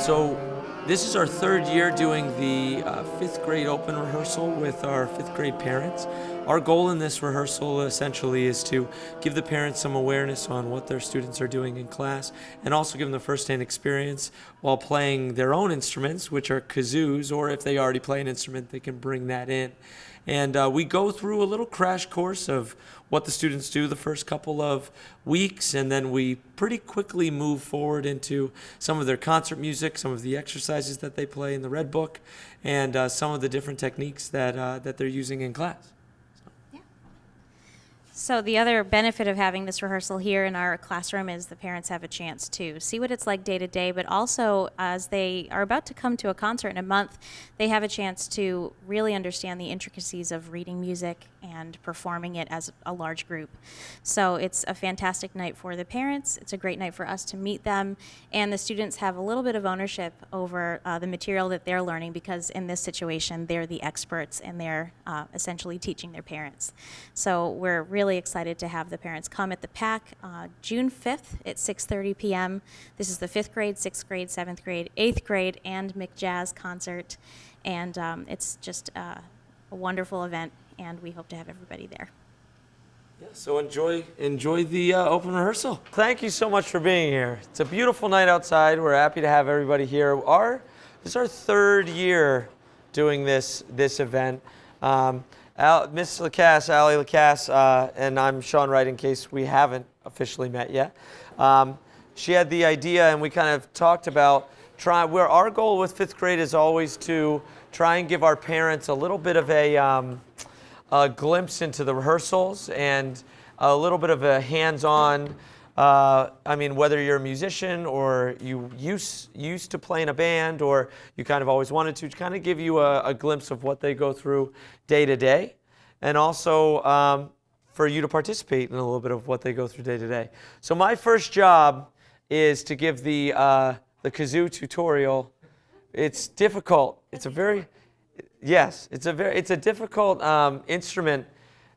So this is our third year doing the fifth grade open rehearsal with our fifth grade parents. Our goal in this rehearsal essentially is to give the parents some awareness on what their students are doing in class and also give them the first-hand experience while playing their own instruments, which are kazoos, or if they already play an instrument, they can bring that in. And we go through a little crash course of what the students do the first couple of weeks, and then we pretty quickly move forward into some of their concert music, some of the exercises that they play in the Red Book, and some of the different techniques that they're using in class. So the other benefit of having this rehearsal here in our classroom is the parents have a chance to see what it's like day to day, but also as they are about to come to a concert in a month, they have a chance to really understand the intricacies of reading music and performing it as a large group. So it's a fantastic night for the parents, it's a great night for us to meet them, and the students have a little bit of ownership over the material that they're learning, because in this situation they're the experts and they're essentially teaching their parents. So we're really excited to have the parents come at the PAC June 5th at 6:30 p.m. This is the 5th grade, 6th grade, 7th grade, 8th grade, and McJazz concert. And it's just a wonderful event, and we hope to have everybody there. Yeah, so enjoy the open rehearsal. Thank you so much for being here. It's a beautiful night outside. We're happy to have everybody here. This is our third year doing this event. Miss Lacasse, Allie Lacasse, and I'm Sean Wright, in case we haven't officially met yet. She had the idea, and we kind of talked about where our goal with fifth grade is always to try and give our parents a little bit of a glimpse into the rehearsals and a little bit of a hands-on. I mean, whether you're a musician or you used to play in a band, or you kind of always wanted to kind of give you a glimpse of what they go through day to day, and also for you to participate in a little bit of what they go through day to day. So my first job is to give the kazoo tutorial. It's difficult. It's a difficult instrument.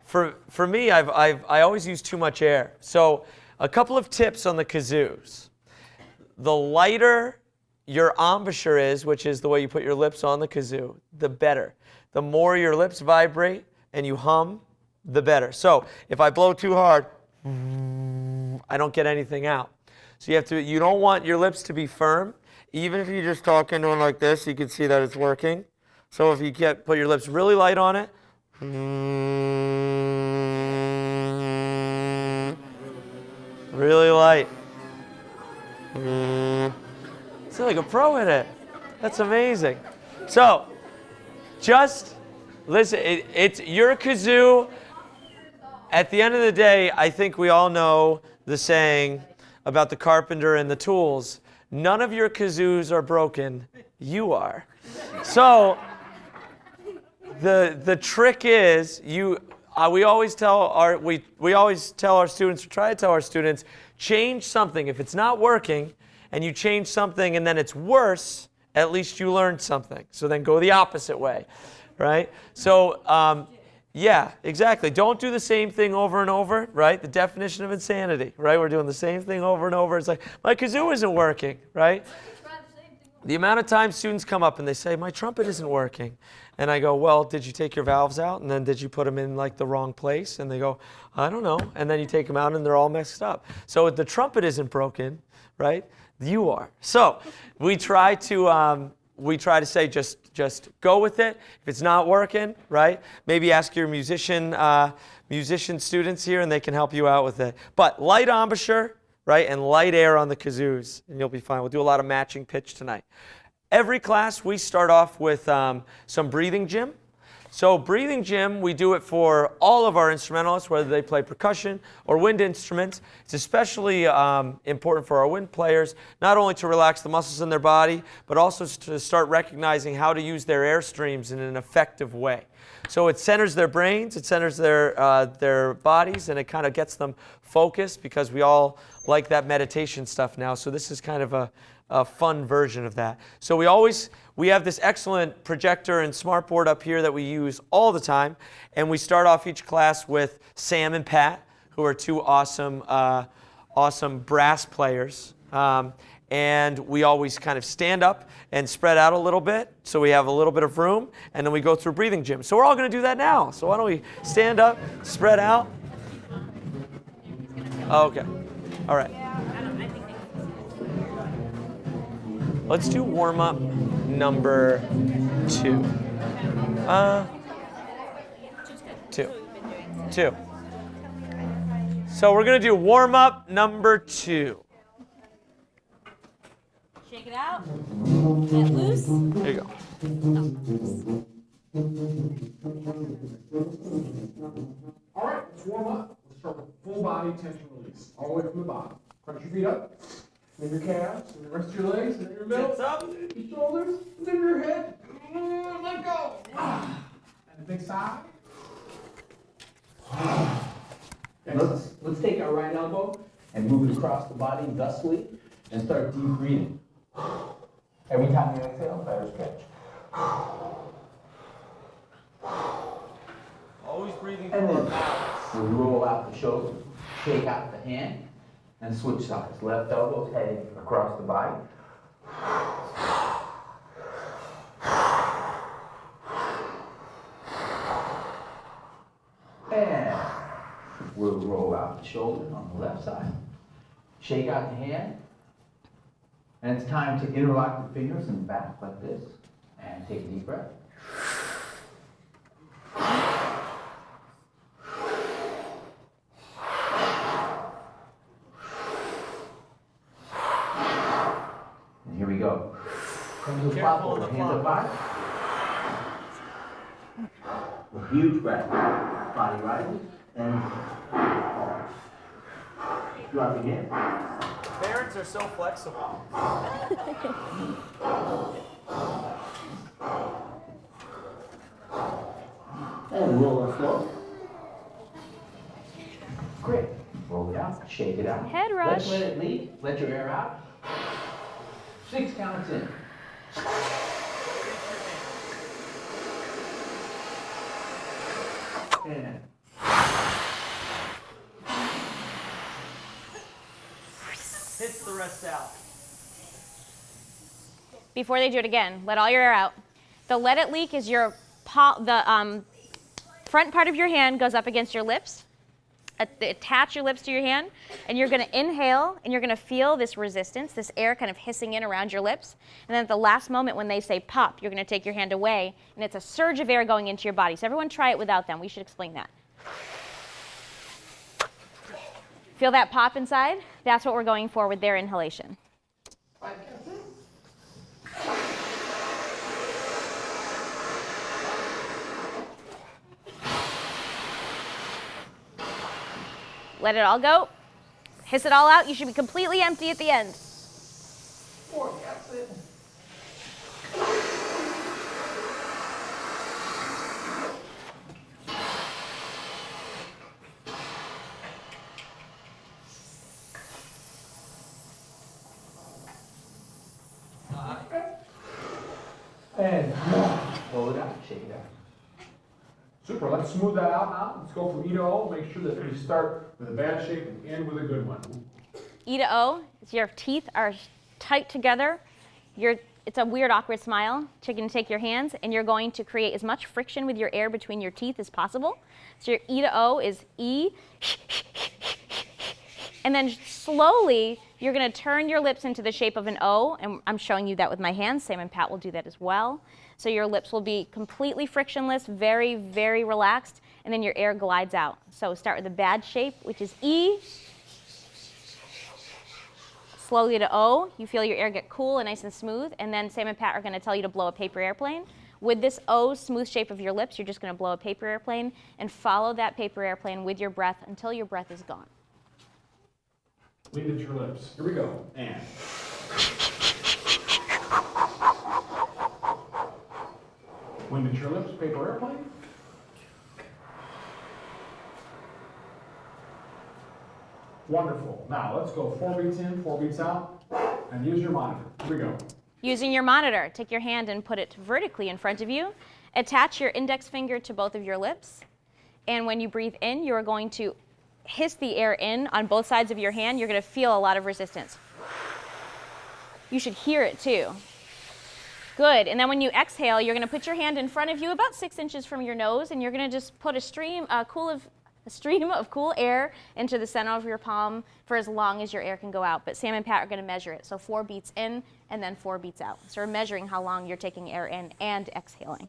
For me, I always use too much air. So a couple of tips on the kazoos. The lighter your embouchure is, which is the way you put your lips on the kazoo, the better. The more your lips vibrate and you hum, the better. So if I blow too hard, I don't get anything out. So you don't want your lips to be firm. Even if you just talk into it like this, you can see that it's working. So if you put your lips really light on it, really light. It's like a pro at it. That's amazing. So, just listen. You're a kazoo. At the end of the day, I think we all know the saying about the carpenter and the tools. None of your kazoos are broken. You are. So, the trick is we always tell our students, or try to tell our students, change something. If it's not working and you change something and then it's worse, at least you learned something. So then go the opposite way, right? So yeah, exactly. Don't do the same thing over and over, right? The definition of insanity, right? We're doing the same thing over and over. It's like, my kazoo isn't working, right? The amount of times students come up and they say, my trumpet isn't working. And I go, well, did you take your valves out? And then did you put them in like the wrong place? And they go, I don't know. And then you take them out and they're all messed up. So if the trumpet isn't broken, right, you are. So we try to say just go with it. If it's not working, right, maybe ask your musician students here and they can help you out with it. But light embouchure, right, and light air on the kazoos, and you'll be fine. We'll do a lot of matching pitch tonight. Every class, we start off with some breathing gym. So breathing gym, we do it for all of our instrumentalists, whether they play percussion or wind instruments. It's especially important for our wind players, not only to relax the muscles in their body, but also to start recognizing how to use their airstreams in an effective way. So it centers their brains, it centers their bodies, and it kind of gets them focused, because we all like that meditation stuff now. So this is kind of a fun version of that. So we have this excellent projector and smartboard up here that we use all the time, and we start off each class with Sam and Pat, who are two awesome brass players. and we always kind of stand up and spread out a little bit so we have a little bit of room, and then we go through breathing gym. So we're all going to do that now. So why don't we stand up, spread out? Okay. All right. Let's do warm-up number 2. 2. So we're going to do warm-up number 2. Shake it out. Get loose. There you go. All right, let's warm up. Let's start with full body tension release, all the way from the bottom. Crunch your feet up, then your calves, and the rest of your legs, and then your middle, Sits up. your shoulders, and then your head. Let go. And a big sigh. Let's take our right elbow and move it across the body thusly and start deep breathing. Every time you exhale, better stretch. Always breathing And through our then mouths. we'll roll out the shoulders, shake out the hand, and switch sides. Left elbow's heading across the body. And we'll roll out the shoulder on the left side. Shake out the hand. And it's time to interlock the fingers in the back like this. And take a deep breath. And here we go. Come to the flop Careful over, of the hands up flop. high. A huge breath. Body rises and drop again. Parents are so flexible. And roll our floor. Great. Roll it out, shake it out. Head rush. Let's let it leak. Let your air out. 6 counts in. And Hits the rest out. Before they do it again, let all your air out. The let it leak is your front part of your hand goes up against your lips. Attach your lips to your hand, and you're going to inhale, and you're going to feel this resistance, this air kind of hissing in around your lips. And then at the last moment when they say pop, you're going to take your hand away, and it's a surge of air going into your body. So everyone try it without them. We should explain that. Feel that pop inside? That's what we're going for with their inhalation. Let it all go. Hiss it all out. You should be completely empty at the end. 4 counts in. And roll it out, shake it out. Super, let's smooth that out now. Let's go from E to O. Make sure that we start with a bad shape and end with a good one. E to O, your teeth are tight together. It's a weird, awkward smile. You're going to take your hands, and you're going to create as much friction with your air between your teeth as possible. So your E to O is E. And then slowly, you're going to turn your lips into the shape of an O, and I'm showing you that with my hands. Sam and Pat will do that as well. So your lips will be completely frictionless, very, very relaxed, and then your air glides out. So start with a bad shape, which is E. Slowly to O, you feel your air get cool and nice and smooth, and then Sam and Pat are going to tell you to blow a paper airplane. With this O smooth shape of your lips, you're just going to blow a paper airplane and follow that paper airplane with your breath until your breath is gone. Lean into your lips. Here we go. And. Wind into your lips, paper airplane. Wonderful. Now let's go 4 beats in, 4 beats out, and use your monitor. Here we go. Using your monitor, take your hand and put it vertically in front of you. Attach your index finger to both of your lips. And when you breathe in, you are going to hiss the air in on both sides of your hand. You're going to feel a lot of resistance. You should hear it too. Good. And then when you exhale, you're going to put your hand in front of you about 6 inches from your nose, and you're going to just put a stream of cool air into the center of your palm for as long as your air can go out. But Sam and Pat are going to measure it. So 4 beats in and then 4 beats out. So we're measuring how long you're taking air in and exhaling.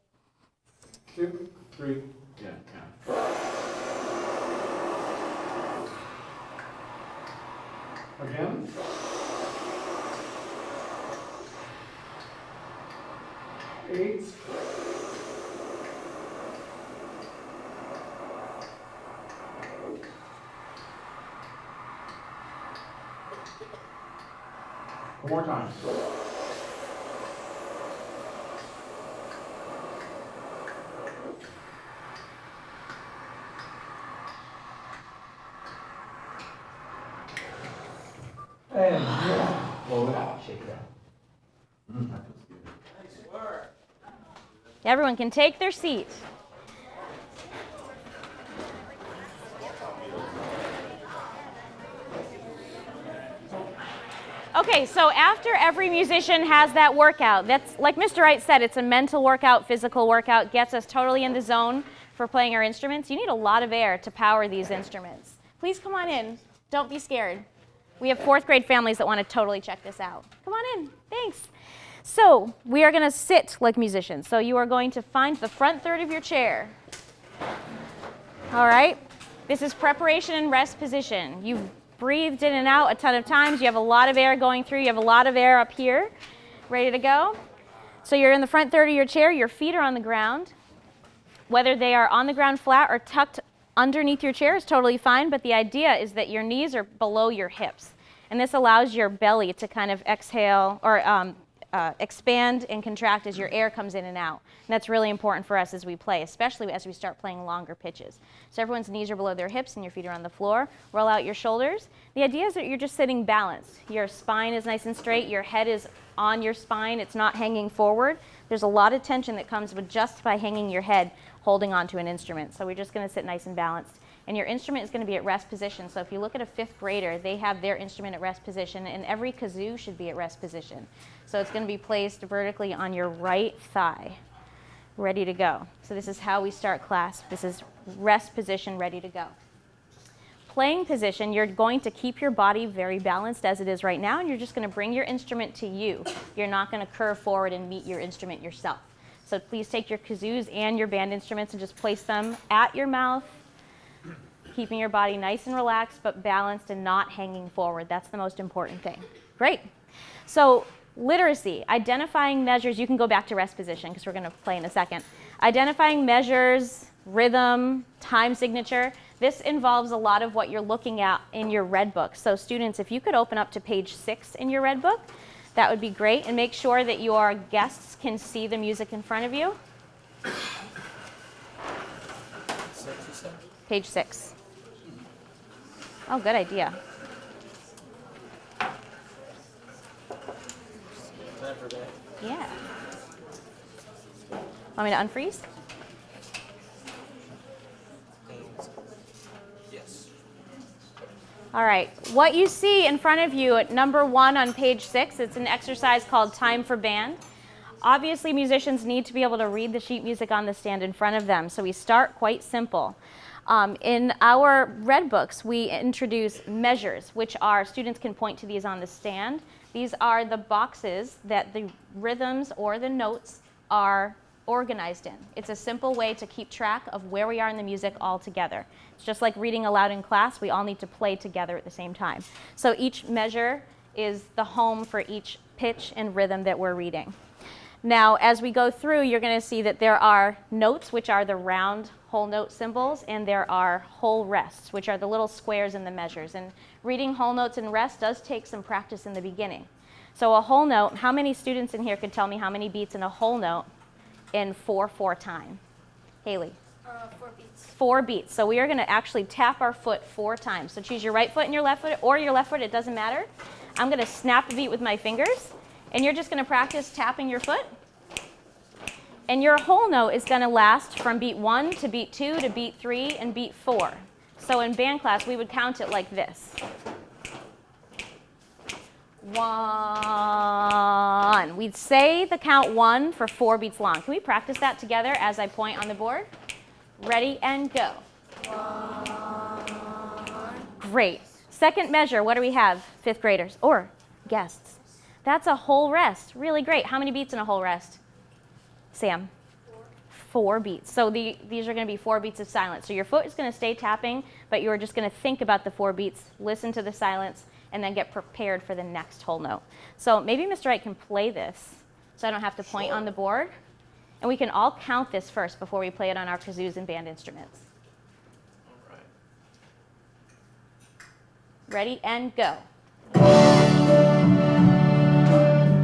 2, 3, yeah, count. Again. 8. One more time. And blow it out, shake it out. That feels good. Everyone can take their seat. Okay, so after every musician has that workout, that's like Mr. Wright said, it's a mental workout, physical workout, gets us totally in the zone for playing our instruments. You need a lot of air to power these instruments. Please come on in. Don't be scared. We have 4th grade families that want to totally check this out. Come on in. Thanks. So we are going to sit like musicians. So you are going to find the front third of your chair. All right? This is preparation and rest position. You've breathed in and out a ton of times. You have a lot of air going through. You have a lot of air up here. Ready to go? So you're in the front third of your chair. Your feet are on the ground. Whether they are on the ground flat or tucked underneath your chair is totally fine, but the idea is that your knees are below your hips. And this allows your belly to kind of exhale or expand and contract as your air comes in and out. And that's really important for us as we play, especially as we start playing longer pitches. So everyone's knees are below their hips and your feet are on the floor. Roll out your shoulders. The idea is that you're just sitting balanced. Your spine is nice and straight. Your head is on your spine. It's not hanging forward. There's a lot of tension that comes with just by hanging your head holding onto an instrument. So we're just going to sit nice and balanced. And your instrument is going to be at rest position. So if you look at a 5th grader, they have their instrument at rest position, and every kazoo should be at rest position. So it's going to be placed vertically on your right thigh, ready to go. So this is how we start class. This is rest position, ready to go. Playing position, you're going to keep your body very balanced as it is right now, and you're just going to bring your instrument to you. You're not going to curve forward and meet your instrument yourself. So please take your kazoos and your band instruments and just place them at your mouth, keeping your body nice and relaxed but balanced and not hanging forward. That's the most important thing. Great. So literacy, identifying measures. You can go back to rest position because we're going to play in a second. Identifying measures, rhythm, time signature. This involves a lot of what you're looking at in your red book. So students, if you could open up to page 6 in your red book, that would be great. And make sure that your guests can see the music in front of you. Page 6. Oh, good idea. Yeah. Want me to unfreeze? Yes. All right. What you see in front of you at number 1 on page 6, it's an exercise called Time for Band. Obviously, musicians need to be able to read the sheet music on the stand in front of them, so we start quite simple. In our red books, we introduce measures, which are, students can point to these on the stand. These are the boxes that the rhythms or the notes are organized in. It's a simple way to keep track of where we are in the music all together. It's just like reading aloud in class. We all need to play together at the same time. So each measure is the home for each pitch and rhythm that we're reading. Now, as we go through, you're going to see that there are notes, which are the round whole note symbols, and there are whole rests, which are the little squares in the measures. And reading whole notes and rests does take some practice in the beginning. So a whole note, how many students in here could tell me how many beats in a whole note in 4/4 time? Haley? 4 beats. 4 beats. So we are going to actually tap our foot 4 times. So choose your right foot and your left foot, or your left foot, it doesn't matter. I'm going to snap the beat with my fingers, and you're just going to practice tapping your foot. And your whole note is going to last from beat 1 to beat 2 to beat 3 and beat 4. So in band class, we would count it like this. 1. We'd say the count 1 for 4 beats long. Can we practice that together as I point on the board? Ready and go. 1. Great. Second measure, what do we have, 5th graders or guests? That's a whole rest. Really great. How many beats in a whole rest? Sam? 4 beats. So these are going to be 4 beats of silence. So your foot is going to stay tapping, but you're just going to think about the 4 beats, listen to the silence, and then get prepared for the next whole note. So maybe Mr. Wright can play this so I don't have to point on the board. And we can all count this first before we play it on our kazoos and band instruments. All right. Ready and go.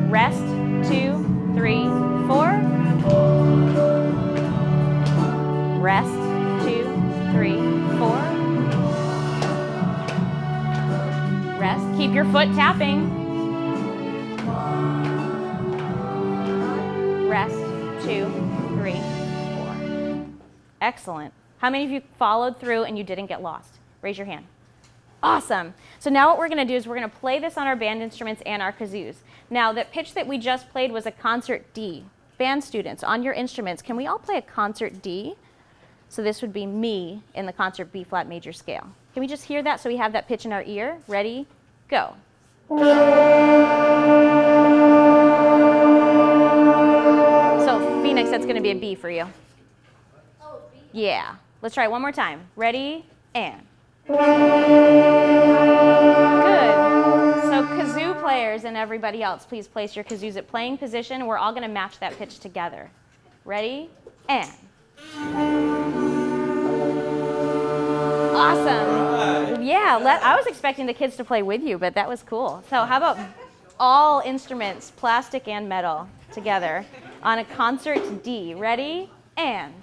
Rest, 2, 3, 4. Rest, 2, 3, 4. Rest, keep your foot tapping. Rest, 2, 3, 4. Excellent. How many of you followed through and you didn't get lost? Raise your hand. Awesome. So now what we're going to do is we're going to play this on our band instruments and our kazoos. Now, the pitch that we just played was a concert D. Band students, on your instruments, can we all play a concert D? So this would be me in the concert B flat major scale. Can we just hear that so we have that pitch in our ear? Ready? Go. So Phoenix, that's going to be a B for you. Oh, B? Yeah. Let's try it one more time. Ready? And. Good. So kazoo players and everybody else, please place your kazoos at playing position. We're all going to match that pitch together. Ready? And. Awesome. Yeah, I was expecting the kids to play with you, but that was cool. So how about all instruments, plastic and metal, together on a concert D. Ready? And.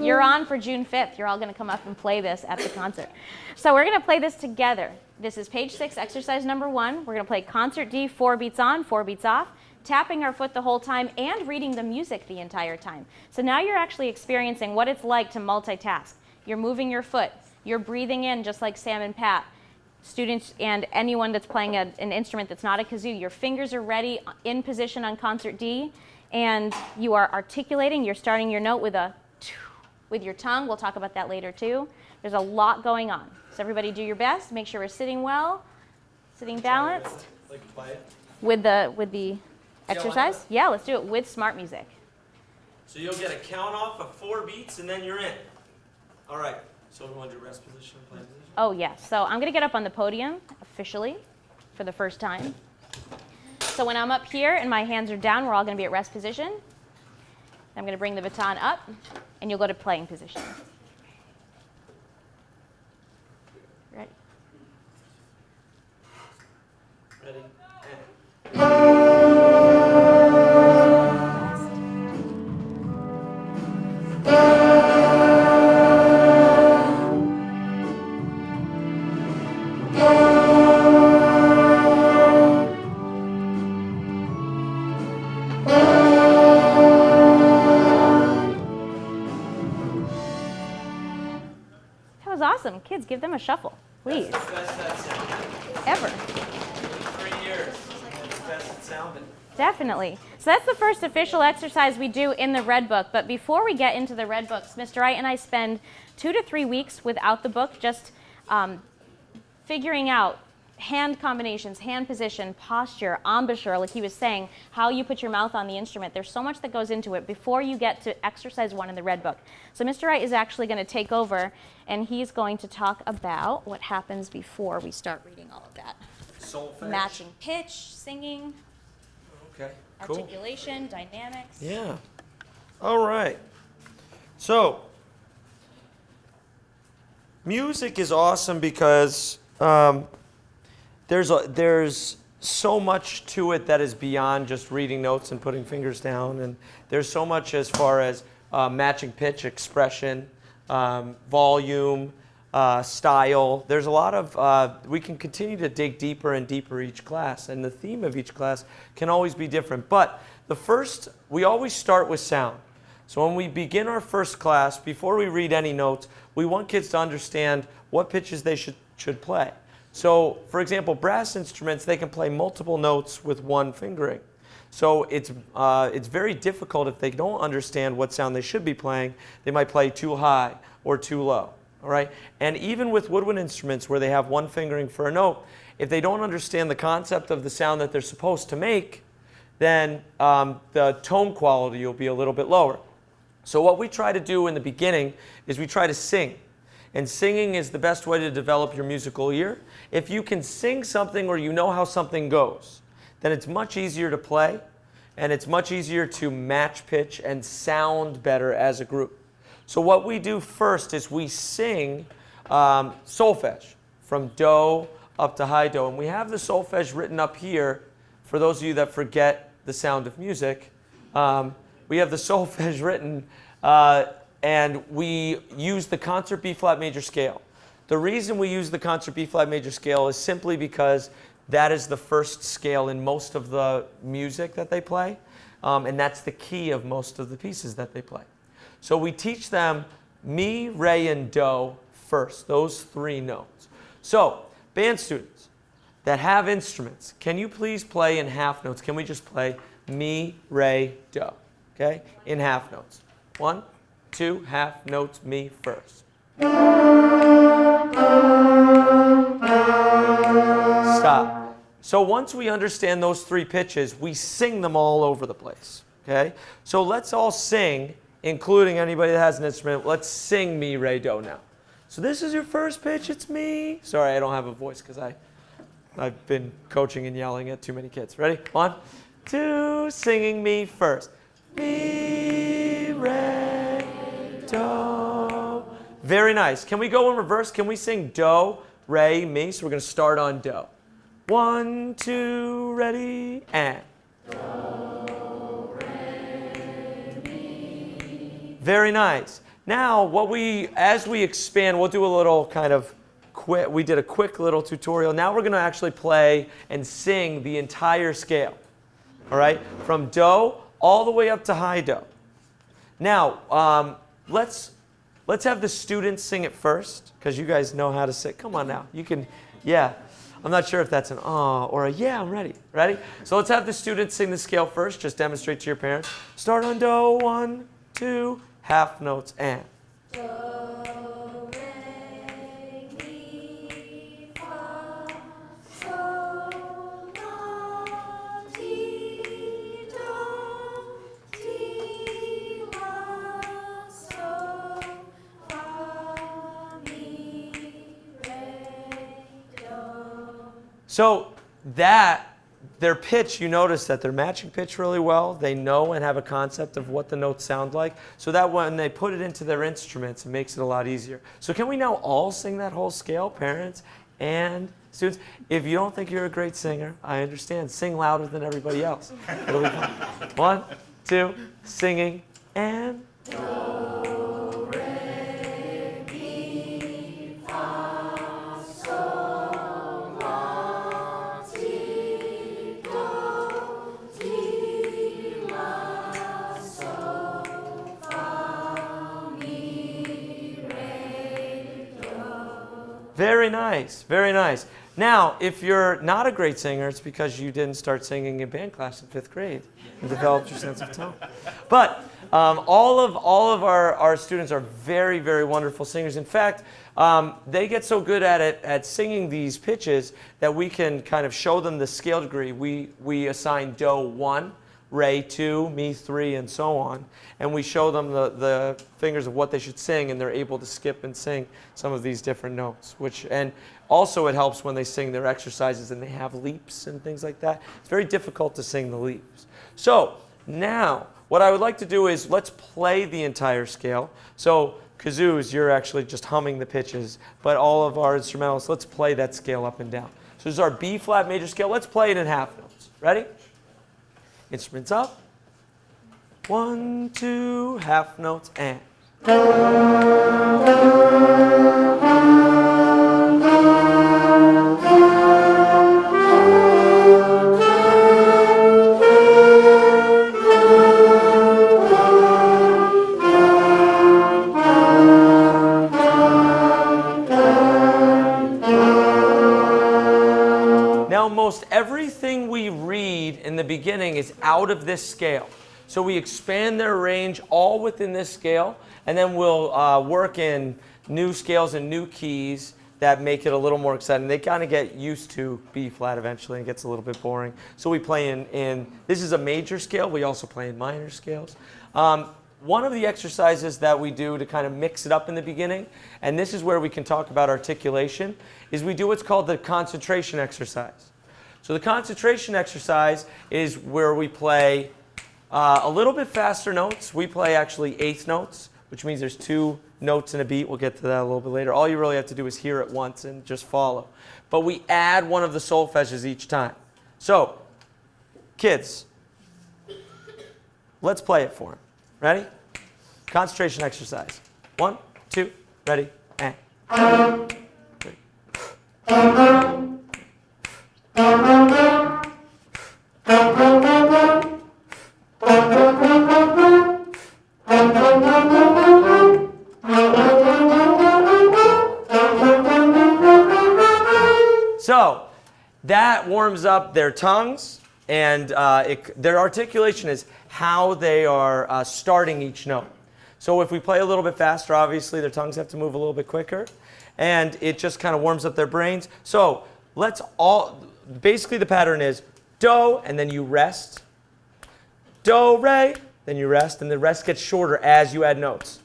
You're on for June 5th. You're all going to come up and play this at the concert. So we're going to play this together. This is page 6, exercise number 1. We're going to play concert D, 4 beats on, 4 beats off, tapping our foot the whole time and reading the music the entire time. So now you're actually experiencing what it's like to multitask. You're moving your foot. You're breathing in just like Sam and Pat. Students and anyone that's playing an instrument that's not a kazoo, your fingers are ready in position on concert D, and you are articulating. You're starting your note with your tongue. We'll talk about that later too. There's a lot going on. So everybody do your best. Make sure we're sitting well, sitting balanced. Like play it? With the exercise? Yeah, let's do it with smart music. So you'll get a count off of 4 beats and then you're in. All right. So we want to do rest position and play position? Oh yes. So I'm going to get up on the podium officially for the first time. So when I'm up here and my hands are down, we're all going to be at rest position. I'm going to bring the baton up, and you'll go to playing position. Ready? Ready? Awesome. Kids, give them a shuffle, please. That's the best that sounded. Ever. 3 years. That's the best it sounded. Definitely. So that's the first official exercise we do in the Red Book. But before we get into the Red Books, Mr. Wright and I spend 2 to 3 weeks without the book, just figuring out hand combinations, hand position, posture, embouchure, like he was saying, how you put your mouth on the instrument. There's so much that goes into it before you get to exercise 1 in the Red Book. So Mr. Wright is actually going to take over, and he's going to talk about what happens before we start reading all of that. Solfege. Matching pitch, singing, Okay, cool. articulation, dynamics. Yeah. All right. So, music is awesome because there's so much to it that is beyond just reading notes and putting fingers down, and there's so much as far as matching pitch, expression, volume, style. There's a lot of, we can continue to dig deeper and deeper each class, and the theme of each class can always be different. But we always start with sound. So when we begin our first class, before we read any notes, we want kids to understand what pitches they should play. So, for example, brass instruments, they can play multiple notes with one fingering. So it's very difficult if they don't understand what sound they should be playing. They might play too high or too low. All right? And even with woodwind instruments where they have one fingering for a note, if they don't understand the concept of the sound that they're supposed to make, then the tone quality will be a little bit lower. So what we try to do in the beginning is we try to sing. And singing is the best way to develop your musical ear. If you can sing something or you know how something goes, then it's much easier to play, and it's much easier to match pitch and sound better as a group. So what we do first is we sing solfege from do up to high do. And we have the solfege written up here for those of you that forget the sound of music. We have the solfege written, and we use the concert B-flat major scale. The reason we use the concert B-flat major scale is simply because that is the first scale in most of the music that they play, and that's the key of most of the pieces that they play. So we teach them mi, re, and do first, those three notes. So, band students that have instruments, can you please play in half notes? Can we just play mi, re, do, okay, in half notes? 1, 2, half notes, mi first. Stop. So once we understand those three pitches, we sing them all over the place, okay? So let's all sing, including anybody that has an instrument. Let's sing mi, re, do now. So this is your first pitch, it's mi. Sorry, I don't have a voice because I've been coaching and yelling at too many kids. Ready? 1, 2, singing mi first. Mi, re, do. Very nice. Can we go in reverse? Can we sing do, re, mi? So we're going to start on do. 1, 2, ready, and. Do, re, mi. Very nice. Now, as we expand, we'll do a little kind of quick, we did a quick little tutorial. Now we're going to actually play and sing the entire scale. All right? From do all the way up to high do. Now, let's have the students sing it first, because you guys know how to sing. Come on now. You can, yeah. I'm not sure if that's an or a yeah, I'm ready. Ready? So let's have the students sing the scale first. Just demonstrate to your parents. Start on do, 1, 2, half notes, and. Do, re, mi, fa, sol, la, ti, do, ti, la, sol, fa, mi, re, do. So their pitch, you notice that they're matching pitch really well. They know and have a concept of what the notes sound like, so that when they put it into their instruments, it makes it a lot easier. So can we now all sing that whole scale, parents and students? If you don't think you're a great singer, I understand. Sing louder than everybody else. It'll be fun. 1, 2, singing, and. Do, re, mi, fa, sol, la, ti, do, ti, la, sol, fa, mi, re, do. Very nice, very nice. Now, if you're not a great singer, it's because you didn't start singing in band class in 5th grade and developed your sense of tone. But all of our students are very, very wonderful singers. In fact, they get so good at singing these pitches that we can kind of show them the scale degree. We assign do 1, re 2, mi 3, and so on. And we show them the fingers of what they should sing, and they're able to skip and sing some of these different notes. And also it helps when they sing their exercises and they have leaps and things like that. It's very difficult to sing the leaps. So now, what I would like to do is let's play the entire scale. So kazoos, you're actually just humming the pitches, but all of our instrumentalists, let's play that scale up and down. So this is our B-flat major scale. Let's play it in half notes. Ready? Instruments up. 1, 2, half notes, and. beginning is out of this scale. So we expand their range all within this scale, and then we'll work in new scales and new keys that make it a little more exciting. They kind of get used to B flat eventually, and it gets a little bit boring. So we play in this is a major scale. We also play in minor scales. One of the exercises that we do to kind of mix it up in the beginning, and this is where we can talk about articulation, is we do what's called the concentration exercise. So the concentration exercise is where we play a little bit faster notes. We play actually eighth notes, which means there's 2 notes in a beat. We'll get to that a little bit later. All you really have to do is hear it once and just follow. But we add one of the solfèges each time. So, kids, let's play it for them. Ready? Concentration exercise. 1, 2, ready, and. So that warms up their tongues, and their articulation is how they are starting each note. So if we play a little bit faster, obviously their tongues have to move a little bit quicker, and it just kind of warms up their brains. So basically the pattern is do, and then you rest. Do, re, then you rest, and the rest gets shorter as you add notes.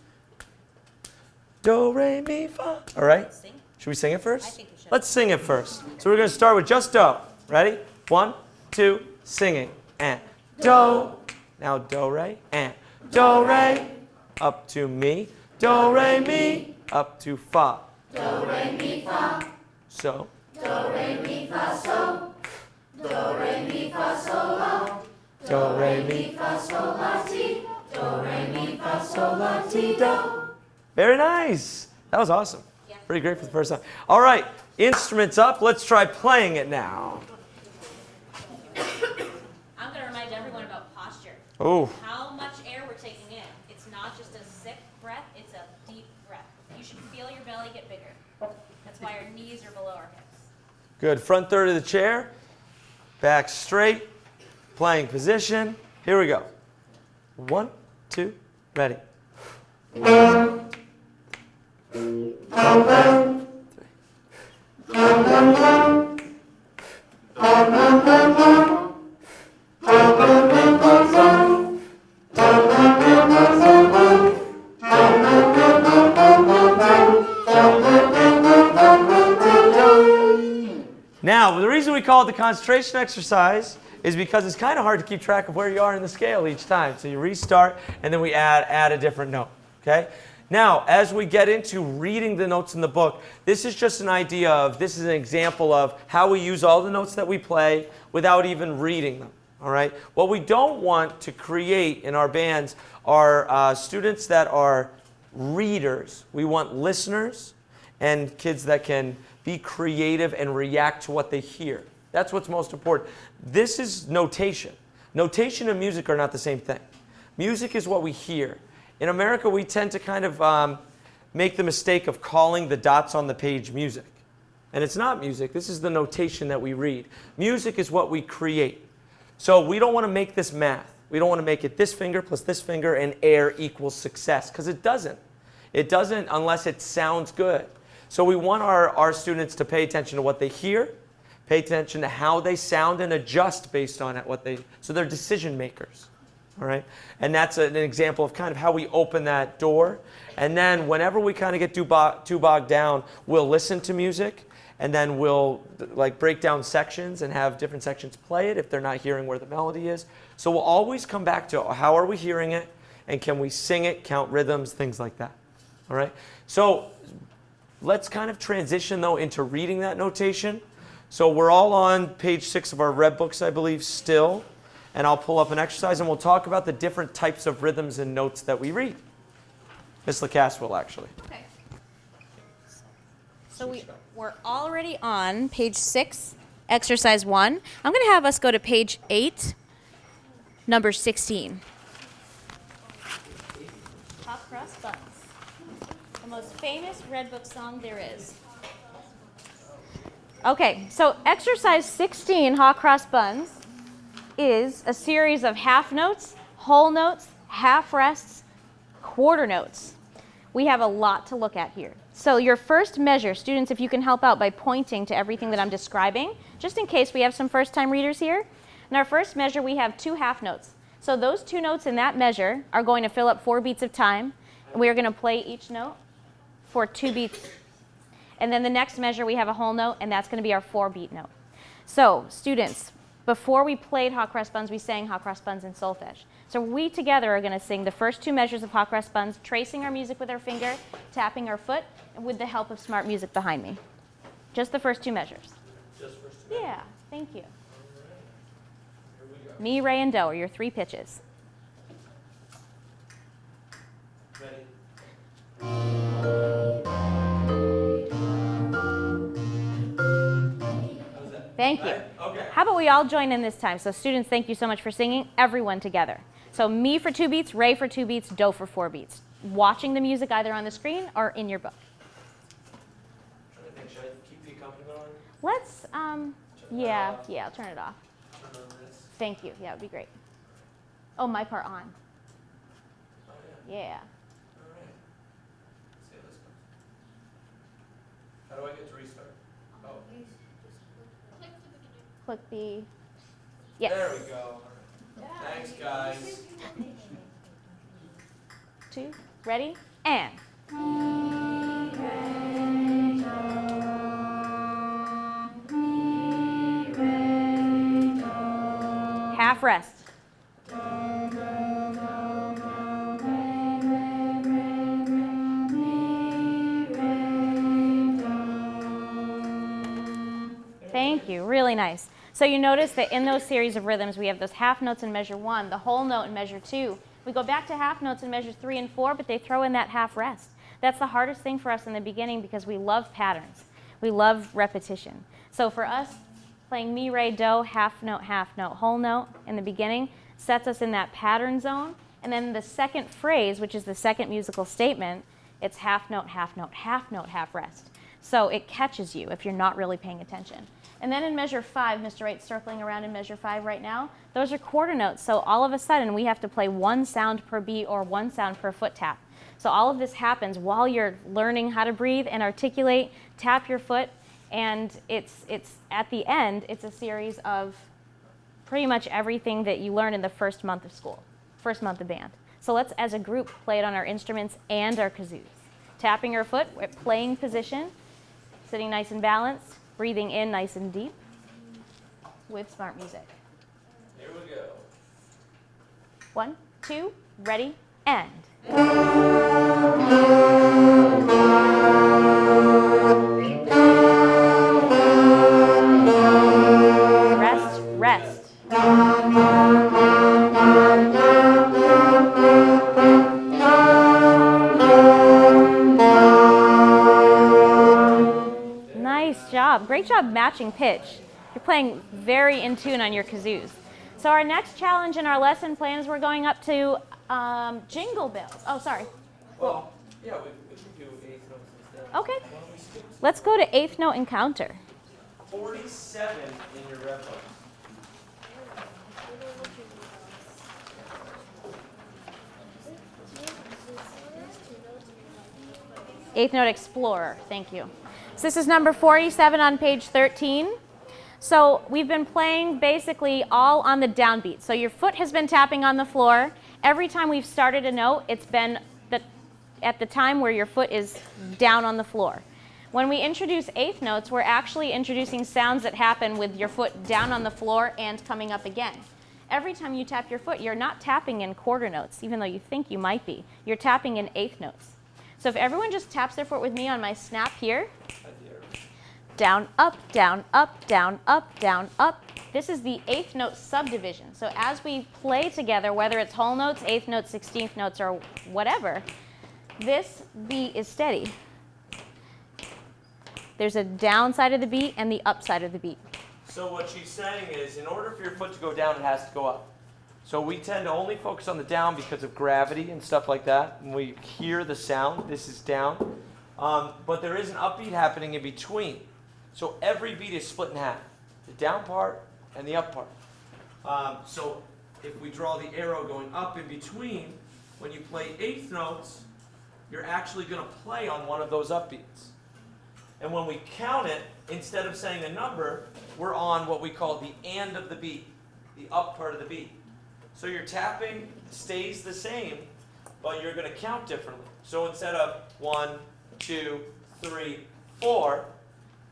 Do, re, mi, fa. All right? Should we sing it first? I think we should. Let's sing it first. So we're going to start with just do. Ready? 1, 2, singing. And do. Now do, re, and do, re, up to mi. Do, re, mi, up to fa. Do, re, mi, fa. So. Do, re, mi, fa, so. Do, re, mi, fa, so, la. Do, re, mi. Fa, sol, la, ti. Do, re, mi, fa, sol, la, ti, do. Very nice. That was awesome. Pretty great for the first time. All right, instruments up. Let's try playing it now. I'm going to remind everyone about posture. Oh. How much air we're taking in. It's not just a sick breath, it's a deep breath. You should feel your belly get bigger. That's why our knees are below our hips. Good. Front third of the chair. Back straight. Playing position. Here we go. 1, 2, ready. Now, the reason we call it the concentration exercise is because it's kind of hard to keep track of where you are in the scale each time. So you restart, and then we add a different note. Okay? Now, as we get into reading the notes in the book, this is just an idea of, this is an example of how we use all the notes that we play without even reading them. All right? What we don't want to create in our bands are students that are readers. We want listeners and kids that can be creative and react to what they hear. That's what's most important. This is notation. Notation and music are not the same thing. Music is what we hear. In America, we tend to kind of make the mistake of calling the dots on the page music. And it's not music. This is the notation that we read. Music is what we create. So we don't want to make this math. We don't want to make it this finger plus this finger and air equals success, because it doesn't. It doesn't unless it sounds good. So we want our students to pay attention to what they hear, pay attention to how they sound, and adjust based on it, so they're decision makers. All right? And that's an example of kind of how we open that door. And then whenever we kind of get too bogged down, we'll listen to music, and then we'll break down sections and have different sections play it if they're not hearing where the melody is. So we'll always come back to how are we hearing it, and can we sing it, count rhythms, things like that. All right? So let's kind of transition, though, into reading that notation. So we're all on page 6 of our red books, I believe, still. And I'll pull up an exercise, and we'll talk about the different types of rhythms and notes that we read. Miss Lacasse will, actually. Okay. So we're already on page 6, exercise 1. I'm going to have us go to page 8, number 16. Hot Cross Buns. The most famous Red Book song there is. Okay, so exercise 16, hot cross buns. is a series of half notes, whole notes, half rests, quarter notes. We have a lot to look at here. So your first measure, students, if you can help out by pointing to everything that I'm describing, just in case we have some first-time readers here. In our first measure, we have 2 half notes. So those 2 notes in that measure are going to fill up 4 beats of time, and we are going to play each note for 2 beats. And then the next measure, we have a whole note, and that's going to be our 4-beat note. So students, before we played Hot Cross Buns, we sang Hot Cross Buns in solfege. So we together are going to sing the first 2 measures of Hot Cross Buns, tracing our music with our finger, tapping our foot, and with the help of smart music behind me. Just the first 2 measures. Just first 2 measures. Yeah, thank you. Here we go. Mi, re, and do are your 3 pitches. Ready? How's that? Thank you. Right? Okay. How about we all join in this time? So students, thank you so much for singing. Everyone together. So mi for 2 beats, re for 2 beats, do for 4 beats. Watching the music either on the screen or in your book. Trying to think, should I keep the accompaniment on? Let's, Turn it yeah, off. I'll turn it off. Turn on this. Thank you. Yeah, it would be great. Oh, my part on. Oh, yeah. Yeah. All right. Let's see how this goes. How do I get to restart? Oh. Click the, yes. There we go. All right. Thanks, guys. 2, ready, and. Half rest. Thank you, really nice. So you notice that in those series of rhythms, we have those half notes in measure 1, the whole note in measure 2. We go back to half notes in measures 3 and 4, but they throw in that half rest. That's the hardest thing for us in the beginning because we love patterns. We love repetition. So for us, playing mi, re, do, half note, whole note in the beginning sets us in that pattern zone. And then the second phrase, which is the second musical statement, it's half note, half note, half note, half rest. So it catches you if you're not really paying attention. And then in measure 5, Mr. Wright's circling around in measure 5 right now, those are quarter notes. So all of a sudden we have to play 1 sound per beat or 1 sound per foot tap. So all of this happens while you're learning how to breathe and articulate, tap your foot, and it's at the end, it's a series of pretty much everything that you learn in the first month of school, first month of band. So let's, as a group, play it on our instruments and our kazoos. Tapping your foot, we're playing position, sitting nice and balanced, breathing in nice and deep with smart music. Here we go. 1, 2, ready, and. Rest, rest. Nice job. Great job matching pitch. You're playing very in tune on your kazoos. So our next challenge in our lesson plan is we're going up to Jingle Bells. Oh, sorry. Well, yeah, we can do 8th notes instead. Okay. Why don't we skip Let's go to 8th note encounter. 47 in your rep books. Eighth note explorer. Thank you. So this is number 47 on page 13. So we've been playing basically all on the downbeat. So your foot has been tapping on the floor. Every time we've started a note, it's been at the time where your foot is down on the floor. When we introduce eighth notes, we're actually introducing sounds that happen with your foot down on the floor and coming up again. Every time you tap your foot, you're not tapping in quarter notes, even though you think you might be. You're tapping in eighth notes. So if everyone just taps their foot with me on my snap here, down, up, down, up, down, up, down, up. This is the eighth note subdivision. So as we play together, whether it's whole notes, eighth notes, 16th notes, or whatever, this beat is steady. There's a down side of the beat and the up side of the beat. So what she's saying is, in order for your foot to go down, it has to go up. So we tend to only focus on the down because of gravity and stuff like that. When we hear the sound, this is down. But there is an upbeat happening in between. So every beat is split in half. The down part and the up part. So if we draw the arrow going up in between, when you play eighth notes, you're actually going to play on one of those upbeats. And when we count it, instead of saying a number, we're on what we call the and of the beat, the up part of the beat. So your tapping stays the same, but you're going to count differently. So instead of 1, 2, 3, 4,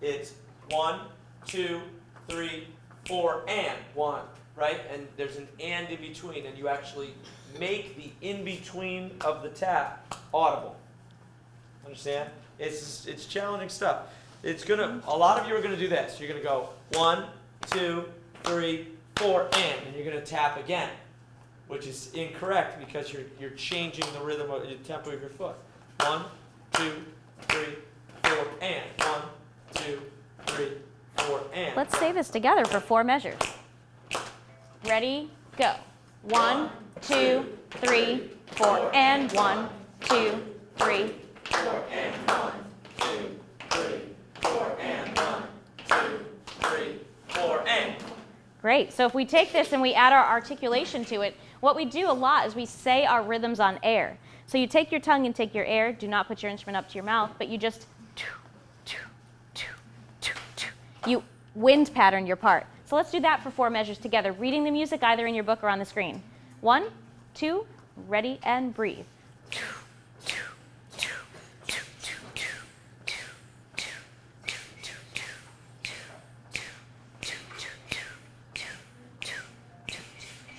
it's 1, 2, 3, 4, and 1, right? And there's an and in between, and you actually make the in between of the tap audible. Understand? It's challenging stuff. A lot of you are gonna do this. You're gonna go 1, 2, 3, 4, and you're gonna tap again, which is incorrect because you're changing the rhythm of the tempo of your foot. 1, 2, 3, 4, and 1, 2, 3, 4, and. Let's say this together for 4 measures. Ready, go. 1, 2, 3, 4, and 1, 2, 3. 4 and 1, 2, 3, 4 and 1, 2, 3, 4 and. Great. So if we take this and we add our articulation to it, what we do a lot is we say our rhythms on air. So you take your tongue and take your air. Do not put your instrument up to your mouth, but you just you wind pattern your part. So let's do that for 4 measures together, reading the music either in your book or on the screen. 1, 2, ready, and breathe.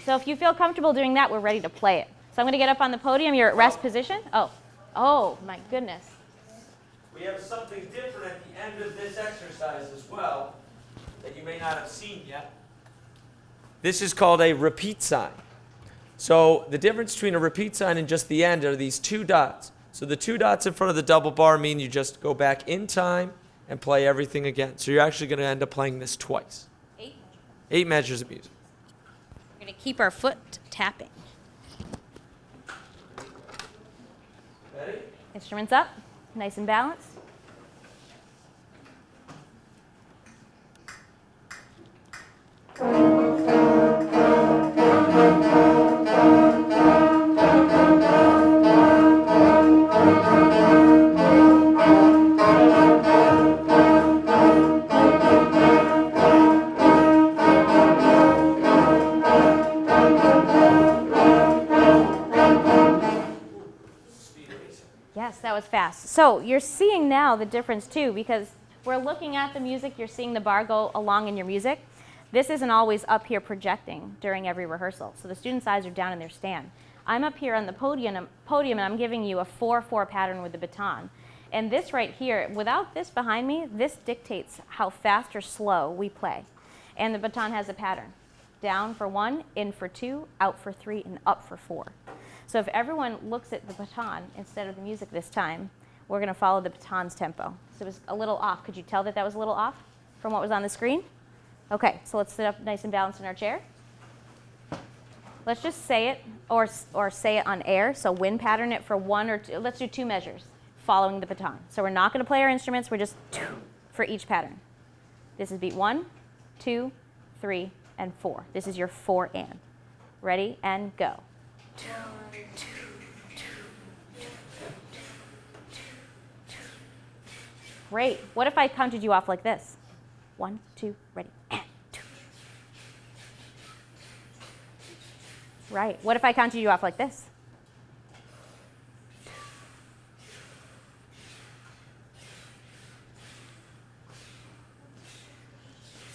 So if you feel comfortable doing that, we're ready to play it. So I'm going to get up on the podium. You're at rest position. Oh, my goodness. We have something different at the end of this exercise as well that you may not have seen yet. This is called a repeat sign. So the difference between a repeat sign and just the end are these 2 dots. So the 2 dots in front of the double bar mean you just go back in time and play everything again. So you're actually going to end up playing this twice. 8 measures of music. We're going to keep our foot tapping. Ready? Instruments up, nice and balanced. Yes, that was fast. So you're seeing now the difference too, because we're looking at the music, you're seeing the bar go along in your music. This isn't always up here projecting during every rehearsal. So the students' eyes are down in their stand. I'm up here on the podium and I'm giving you a 4/4 pattern with the baton. And this right here, without this behind me, this dictates how fast or slow we play. And the baton has a pattern. Down for 1, in for 2, out for 3, and up for 4. So if everyone looks at the baton instead of the music this time, we're going to follow the baton's tempo. So it was a little off. Could you tell that that was a little off from what was on the screen? Okay, so let's sit up nice and balanced in our chair. Let's just say it or say it on air. So wind pattern it for 1 or 2. Let's do 2 measures following the baton. So we're not going to play our instruments. We're just for each pattern. This is beat 1, 2, 3, and 4. This is your 4 and. Ready and go. Great. What if I counted you off like this? 1, 2, ready, and 2. Right. What if I counted you off like this?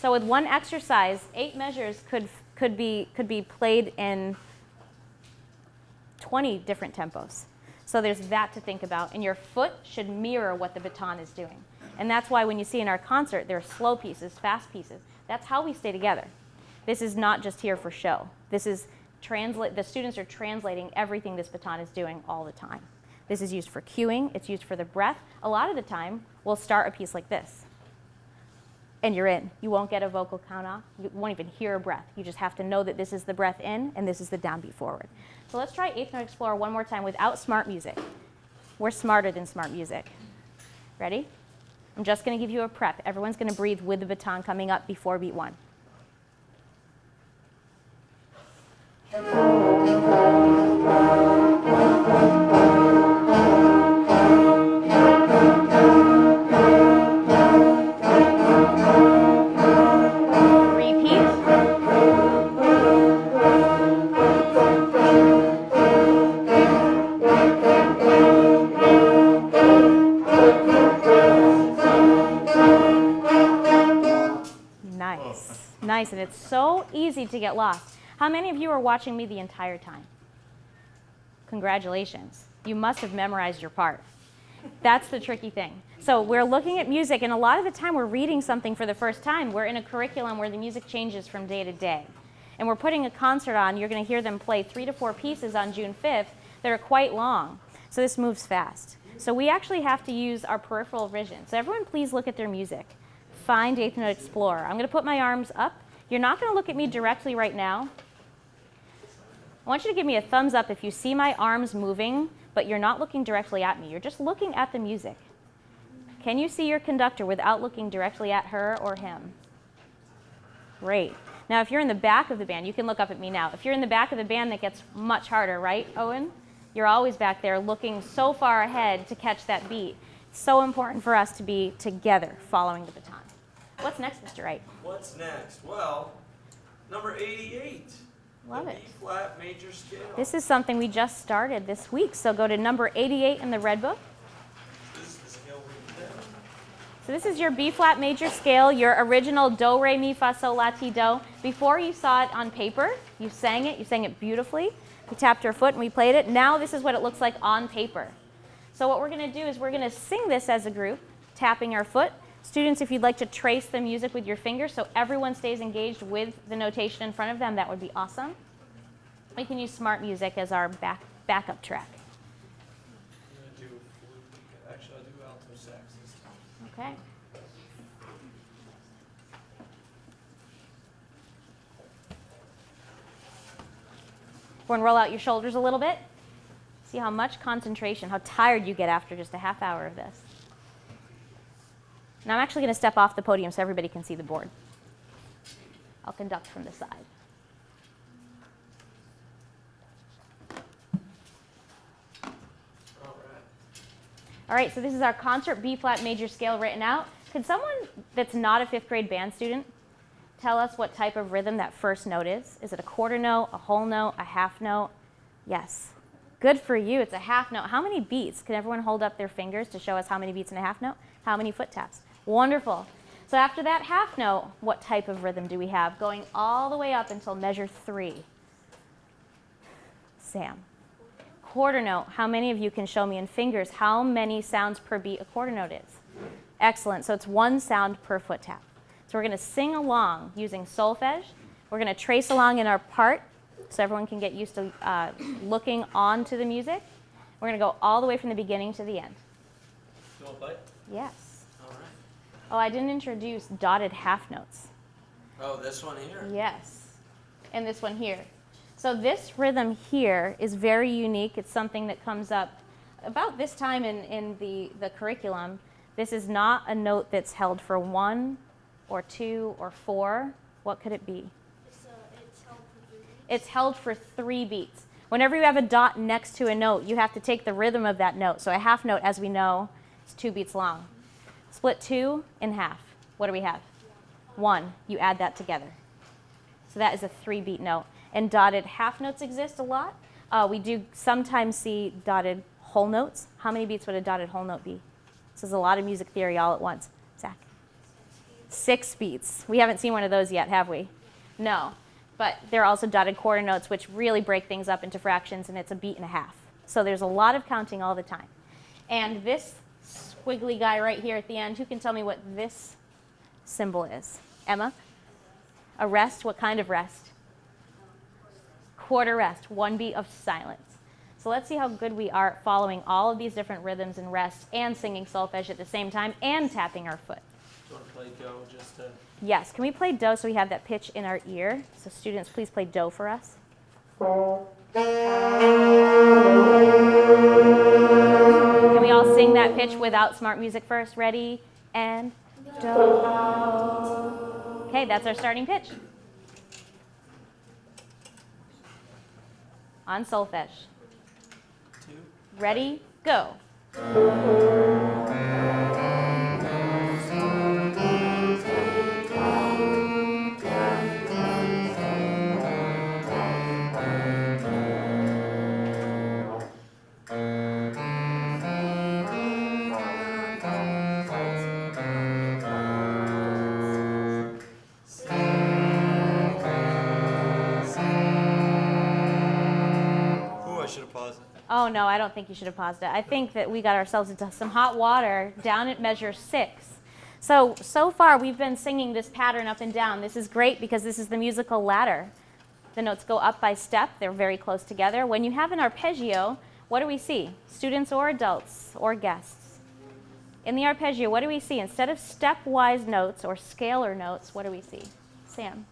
So with one exercise, 8 measures could be played in 20 different tempos. So there's that to think about. And your foot should mirror what the baton is doing. And that's why when you see in our concert, there are slow pieces, fast pieces. That's how we stay together. This is not just here for show. This is the students are translating everything this baton is doing all the time. This is used for cueing. It's used for the breath. A lot of the time, we'll start a piece like this. And you're in. You won't get a vocal count off. You won't even hear a breath. You just have to know that this is the breath in and this is the downbeat forward. So let's try Eighth Note Explorer one more time without smart music. We're smarter than smart music. Ready? I'm just going to give you a prep. Everyone's going to breathe with the baton coming up before beat 1. nice, and it's so easy to get lost. How many of you are watching me the entire time? Congratulations. You must have memorized your part. That's the tricky thing. So we're looking at music, and a lot of the time we're reading something for the first time. We're in a curriculum where the music changes from day to day. And we're putting a concert on. You're going to hear them play 3 to 4 pieces on June 5th that are quite long. So this moves fast. So we actually have to use our peripheral vision. So everyone please look at their music. Find Eighth Note Explorer. I'm going to put my arms up. You're not going to look at me directly right now. I want you to give me a thumbs up if you see my arms moving, but you're not looking directly at me. You're just looking at the music. Can you see your conductor without looking directly at her or him? Great. Now, if you're in the back of the band, you can look up at me now. If you're in the back of the band, that gets much harder, right, Owen? You're always back there looking so far ahead to catch that beat. It's so important for us to be together following the baton. What's next, Mr. Wright? What's next? Well, number 88. Love the it. B-flat major scale. This is something we just started this week, so go to number 88 in the Red Book. This is the scale we did. So this is your B-flat major scale, your original do, re, mi, fa, sol, la, ti, do. Before you saw it on paper, you sang it beautifully. We tapped our foot and we played it. Now this is what it looks like on paper. So what we're going to do is we're going to sing this as a group, tapping our foot. Students, if you'd like to trace the music with your fingers so everyone stays engaged with the notation in front of them, that would be awesome. We can use smart music as our backup track. I'm going to do flute. Actually, I'll do alto sax this time. Okay. Everyone roll out your shoulders a little bit. See how much concentration, how tired you get after just a half hour of this. Now I'm actually going to step off the podium so everybody can see the board. I'll conduct from the side. All right, so this is our concert B-flat major scale written out. Could someone that's not a 5th grade band student tell us what type of rhythm that first note is? Is it a quarter note, a whole note, a half note? Yes. Good for you, it's a half note. How many beats? Can everyone hold up their fingers to show us how many beats in a half note? How many foot taps? Wonderful. So after that half note, what type of rhythm do we have? Going all the way up until measure 3. Sam. Quarter note. How many of you can show me in fingers how many sounds per beat a quarter note is? Excellent. So it's 1 sound per foot tap. So we're going to sing along using solfege. We're going to trace along in our part so everyone can get used to looking onto the music. We're going to go all the way from the beginning to the end. You want to play? Yes. All right. Oh, I didn't introduce dotted half notes. Oh, this one here? Yes. And this one here. So this rhythm here is very unique. It's something that comes up about this time in the curriculum. This is not a note that's held for 1 or 2 or 4. What could it be? It's held for 3 beats. Whenever you have a dot next to a note, you have to take the rhythm of that note. So a half note, as we know, is 2 beats long. Split 2 in half. What do we have? 1. You add that together. So that is a 3-beat note. And dotted half notes exist a lot. We do sometimes see dotted whole notes. How many beats would a dotted whole note be? This is a lot of music theory all at once. Zach? 6 beats. We haven't seen one of those yet, have we? No. But there are also dotted quarter notes, which really break things up into fractions, and it's a beat and a half. So there's a lot of counting all the time. And this squiggly guy right here at the end, who can tell me what this symbol is? Emma? A rest? What kind of rest? Quarter rest, 1 beat of silence. So let's see how good we are at following all of these different rhythms and rests and singing solfege at the same time and tapping our foot. Do you want to play do just to... Yes, can we play do so we have that pitch in our ear? So students, please play do for us. Can we all sing that pitch without smart music first? Ready? And do. Okay, that's our starting pitch. On solfege. 2. Ready? Go. should have paused it. Oh, no, I don't think you should have paused it. I think that we got ourselves into some hot water down at measure 6. So far we've been singing this pattern up and down. This is great because this is the musical ladder. The notes go up by step. They're very close together. When you have an arpeggio, what do we see? Students or adults or guests? In the arpeggio, what do we see? Instead of stepwise notes or scalar notes, what do we see? Sam?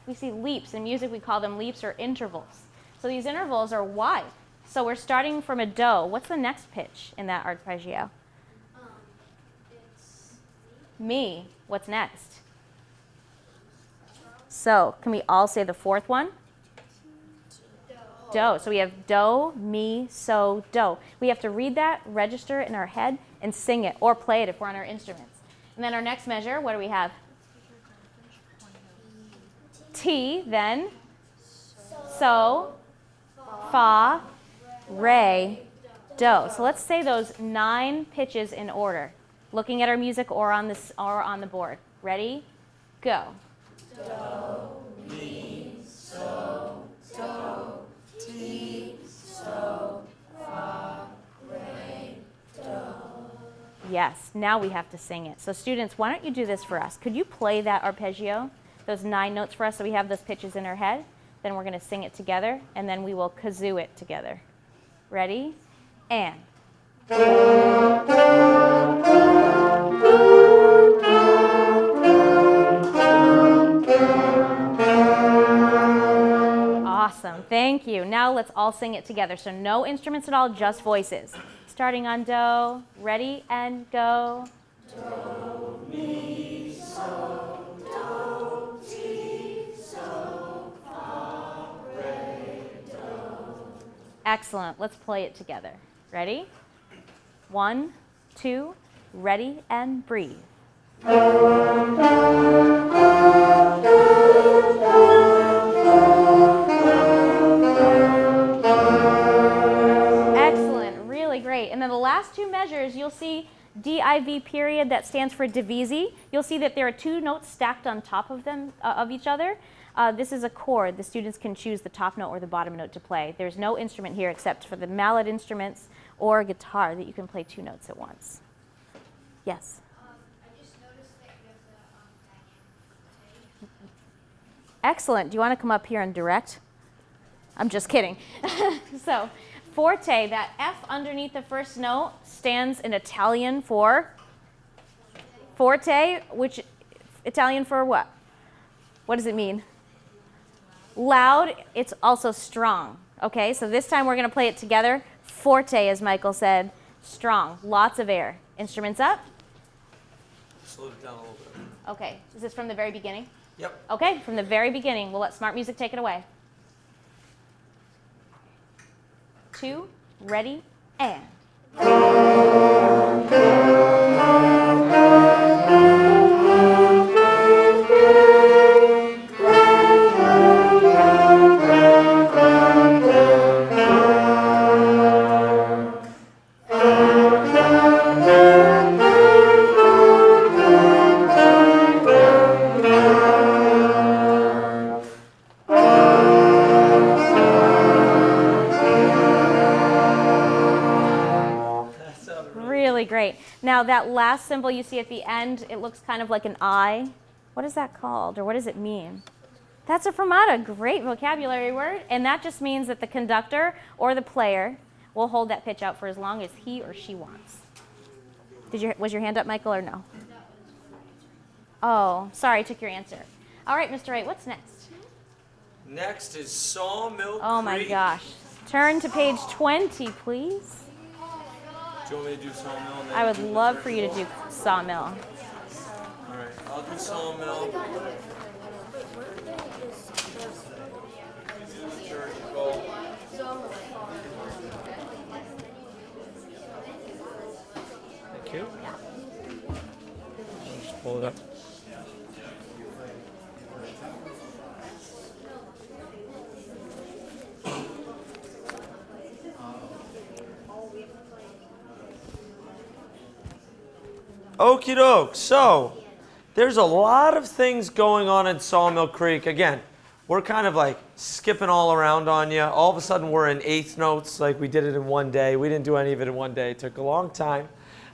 We see leaps. In music, we call them leaps or intervals. So these intervals are wide. So we're starting from a do. What's the next pitch in that arpeggio? It's Mi. What's next? So can we all say the fourth one? Do. So we have do, mi, so, do. We have to read that, register it in our head, and sing it or play it if we're on our instruments. And then our next measure, what do we have? T, then so, fa, re, do. So let's say those 9 pitches in order, looking at our music or on the board. Ready? Go. Yes, now we have to sing it. So students, why don't you do this for us? Could you play that arpeggio, those 9 notes for us so we have those pitches in our head? Then we're going to sing it together, and then we will kazoo it together. Ready? And. Awesome, thank you. Now let's all sing it together. So no instruments at all, just voices. Starting on do, ready, and go. Do, mi, so, do, ti, so, fa, re, do. Excellent, let's play it together. Ready? 1, 2, ready, and breathe. And then the last 2 measures, you'll see div period, that stands for divisi. You'll see that there are 2 notes stacked on top of them, of each other. This is a chord. The students can choose the top note or the bottom note to play. There's no instrument here except for the mallet instruments or a guitar that you can play 2 notes at once. Yes? I just noticed that you have the Excellent. Do you want to come up here and direct? I'm just kidding. So, forte, that F underneath the first note stands in Italian for forte, which Italian for what? What does it mean? Loud. It's also strong. Okay, so this time we're going to play it together. Forte, as Michael said, strong, lots of air. Instruments up. Slow it down a little bit. Okay, is this from the very beginning? Yep. Okay, from the very beginning. We'll let Smart Music take it away. 2, ready, and. Great. Now that last symbol you see at the end, it looks kind of like an I. What is that called, or what does it mean? That's a fermata. Great vocabulary word. And that just means that the conductor or the player will hold that pitch out for as long as he or she wants. Was your hand up, Michael, or no? Oh, sorry, I took your answer. All right, Mr. Wright, what's next? Next is Sawmill Creek. Oh my gosh. Turn to page 20, please. Do you want me to do Sawmill? And then I would do the love for you to Rehearsal? do Sawmill. All right, I'll do Sawmill. Thank you. Just pull it up. Okie doke. So, there's a lot of things going on in Sawmill Creek. Again, we're kind of like skipping all around on you. All of a sudden we're in eighth notes, like we did it in one day. We didn't do any of it in one day. It took a long time.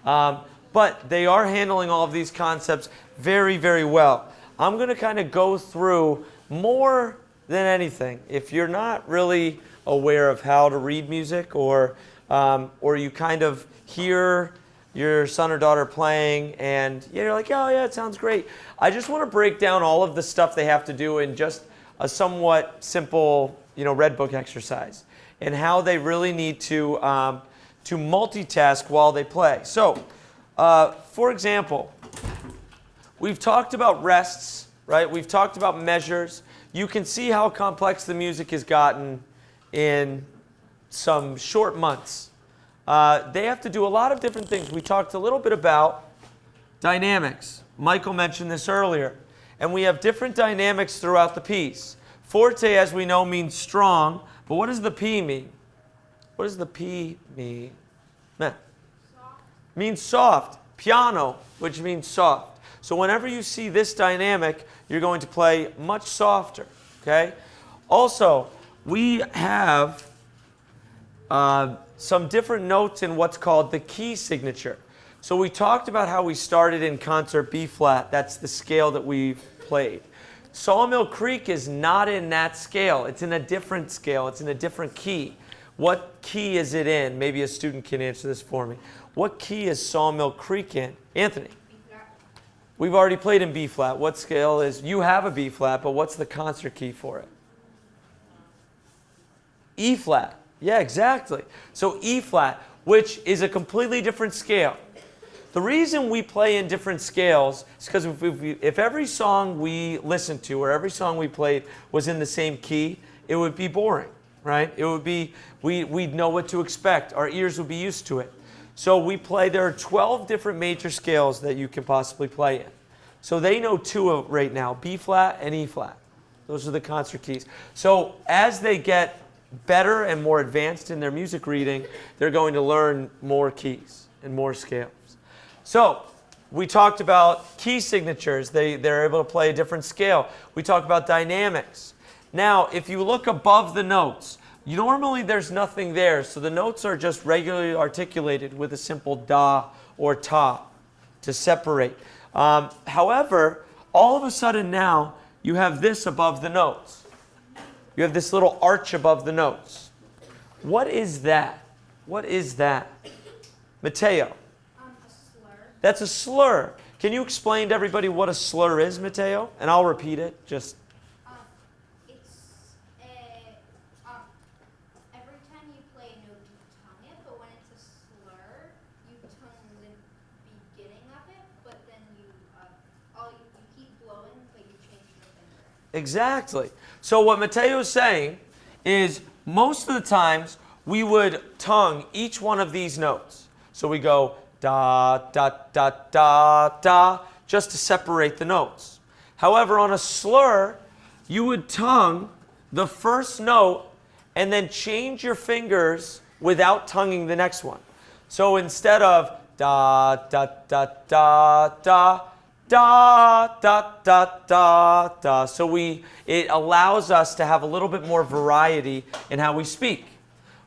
But they are handling all of these concepts very, very well. I'm going to kind of go through more than anything. If you're not really aware of how to read music, or you kind of hear your son or daughter playing and you're like, oh yeah, it sounds great. I just want to break down all of the stuff they have to do in just a somewhat simple, red book exercise, and how they really need to multitask while they play. So, for example, we've talked about rests, right? We've talked about measures. You can see how complex the music has gotten in some short months. They have to do a lot of different things. We talked a little bit about dynamics. Michael mentioned this earlier. And we have different dynamics throughout the piece. Forte, as we know, means strong. But what does the P mean? What does the P mean? Soft. Means soft. Piano, which means soft. So whenever you see this dynamic, you're going to play much softer. Okay? Also, we have some different notes in what's called the key signature. So we talked about how we started in concert B flat. That's the scale that we've played. Sawmill Creek is not in that scale. It's in a different scale. It's in a different key. What key is it in? Maybe a student can answer this for me. What key is Sawmill Creek in? Anthony? B flat. We've already played in B flat. What scale is? You have a B flat, but what's the concert key for it? E flat. Yeah, exactly. So E flat, which is a completely different scale. The reason we play in different scales is because if every song we listened to or every song we played was in the same key, it would be boring, right? It would be, we'd know what to expect. Our ears would be used to it. So we play, there are 12 different major scales that you can possibly play in. So they know two of right now, B flat and E flat. Those are the concert keys. So as they get better and more advanced in their music reading, they're going to learn more keys and more scales. So we talked about key signatures. They're able to play a different scale. We talked about dynamics. Now, if you look above the notes, normally there's nothing there, so the notes are just regularly articulated with a simple da or ta to separate. However, all of a sudden now, you have this above the notes. You have this little arch above the notes. What is that? What is that? Mateo. A slur. That's a slur. Can you explain to everybody what a slur is, Mateo? And I'll repeat it. Just. It's every time you play a note, you tongue it, but when it's a slur, you tongue the beginning of it, but then you keep blowing, but you change your finger. Exactly. So what Mateo is saying is most of the times we would tongue each one of these notes. So we go da, da, da, da, da, just to separate the notes. However, on a slur, you would tongue the first note and then change your fingers without tonguing the next one. So instead of da, da, da, da, da, da, da, da, da, da. So it allows us to have a little bit more variety in how we speak,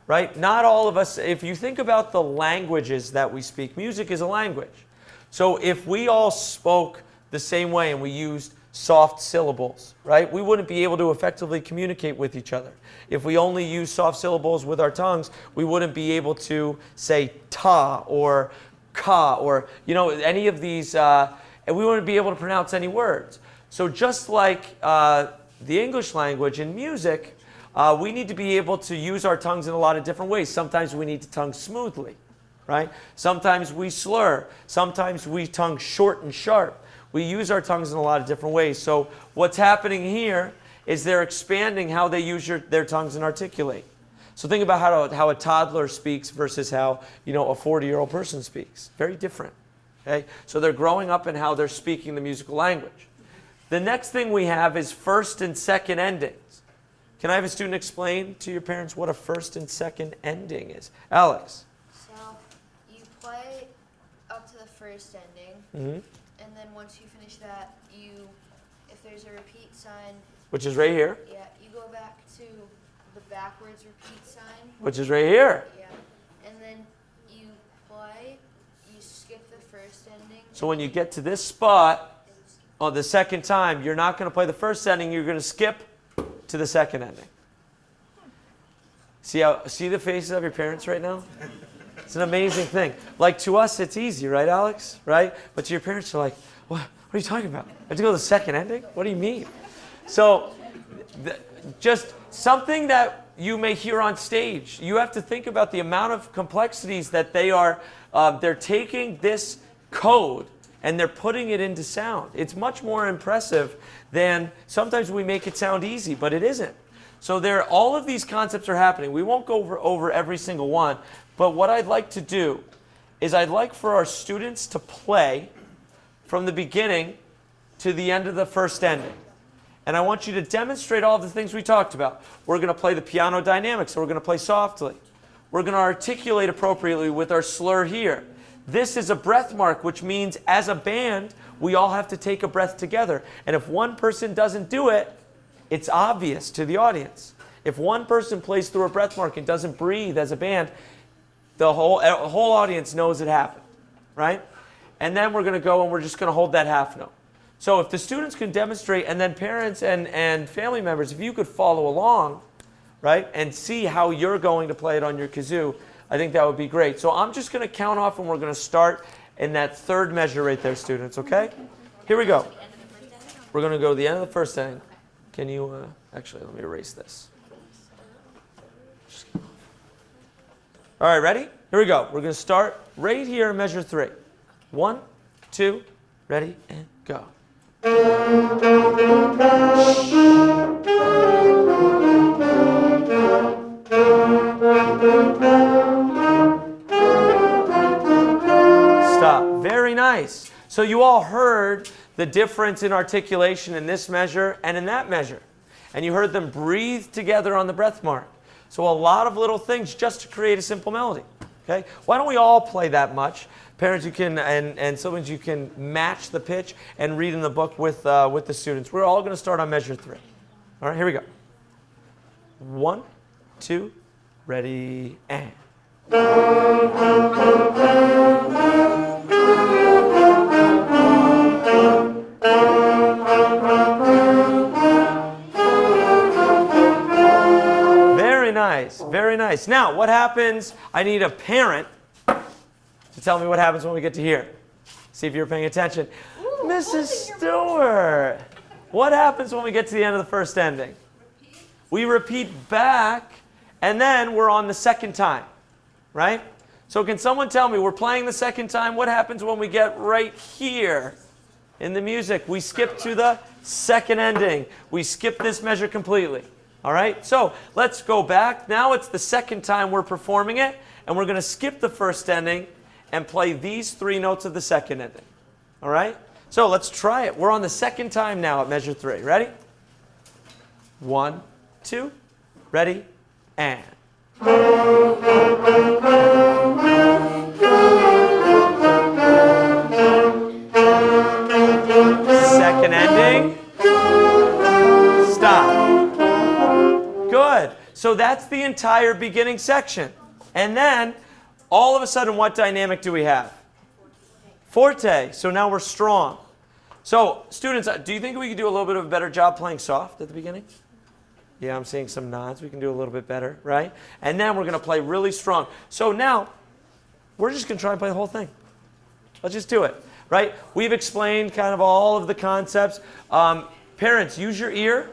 right? Not all of us, if you think about the languages that we speak, music is a language. So if we all spoke the same way and we used soft syllables, right? We wouldn't be able to effectively communicate with each other. If we only use soft syllables with our tongues, we wouldn't be able to say ta or ka or, any of these, and we wouldn't be able to pronounce any words. So just like the English language in music, we need to be able to use our tongues in a lot of different ways. Sometimes we need to tongue smoothly, right? Sometimes we slur. Sometimes we tongue short and sharp. We use our tongues in a lot of different ways. So what's happening here is they're expanding how they use their tongues and articulate. So think about how a toddler speaks versus how a 40-year-old person speaks. Very different. Okay? So they're growing up in how they're speaking the musical language. The next thing we have is first and second endings. Can I have a student explain to your parents what a first and second ending is? Alex. So you play up to the first ending, Mm-hmm. and then once you finish that, if there's a repeat sign, which is right here, Yeah, you go back to the backwards repeat sign. which is right here. Yeah. And then you play, you skip the first ending. So when you get to this spot, on the second time, you're not going to play the first ending, you're going to skip to the second ending. See the faces of your parents right now? It's an amazing thing. Like to us, it's easy, right, Alex? Right? But to your parents, they're like, what are you talking about? I have to go to the second ending? What do you mean? So just something that you may hear on stage. You have to think about the amount of complexities that they're taking this code and they're putting it into sound. It's much more impressive than sometimes we make it sound easy, but it isn't. So all of these concepts are happening. We won't go over every single one, but what I'd like to do is I'd like for our students to play from the beginning to the end of the first ending. And I want you to demonstrate all of the things we talked about. We're going to play the piano dynamics, so we're going to play softly. We're going to articulate appropriately with our slur here. This is a breath mark, which means as a band, we all have to take a breath together. And if one person doesn't do it, it's obvious to the audience. If one person plays through a breath mark and doesn't breathe as a band, the whole audience knows it happened, right? And then we're going to go and we're just going to hold that half note. So if the students can demonstrate, and then parents and family members, if you could follow along, right, and see how you're going to play it on your kazoo, I think that would be great. So I'm just going to count off and we're going to start in that third measure right there, students, okay? Here we go. We're going to go to the end of the first ending. Can you, actually, let me erase this. All right, ready? Here we go. We're going to start right here in measure 3. 1, 2, ready, and go. Stop. Very nice. So you all heard the difference in articulation in this measure and in that measure. And you heard them breathe together on the breath mark. So a lot of little things just to create a simple melody. Okay? Why don't we all play that much? Parents, you can, and siblings, you can match the pitch and read in the book with the students. We're all going to start on measure 3. All right, here we go. 1, 2, ready, and. Very nice, very nice. Now, what happens? I need a parent to tell me what happens when we get to here. See if you're paying attention. Ooh, Mrs. Stewart, what happens when we get to the end of the first ending? We repeat back, and then we're on the second time, right? So can someone tell me, we're playing the second time, what happens when we get right here in the music? We skip to the second ending. We skip this measure completely, all right? So let's go back. Now it's the second time we're performing it, and we're going to skip the first ending and play these 3 notes of the second ending. All right? So let's try it. We're on the second time now at measure 3. Ready? 1, 2, ready, and. Second ending. Stop. Good. So that's the entire beginning section. And then all of a sudden, what dynamic do we have? Forte. So now we're strong. So students, do you think we could do a little bit of a better job playing soft at the beginning? Yeah, I'm seeing some nods. We can do a little bit better, right? And then we're going to play really strong. So now, we're just going to try and play the whole thing. Let's just do it, right? We've explained kind of all of the concepts. Parents, use your ear,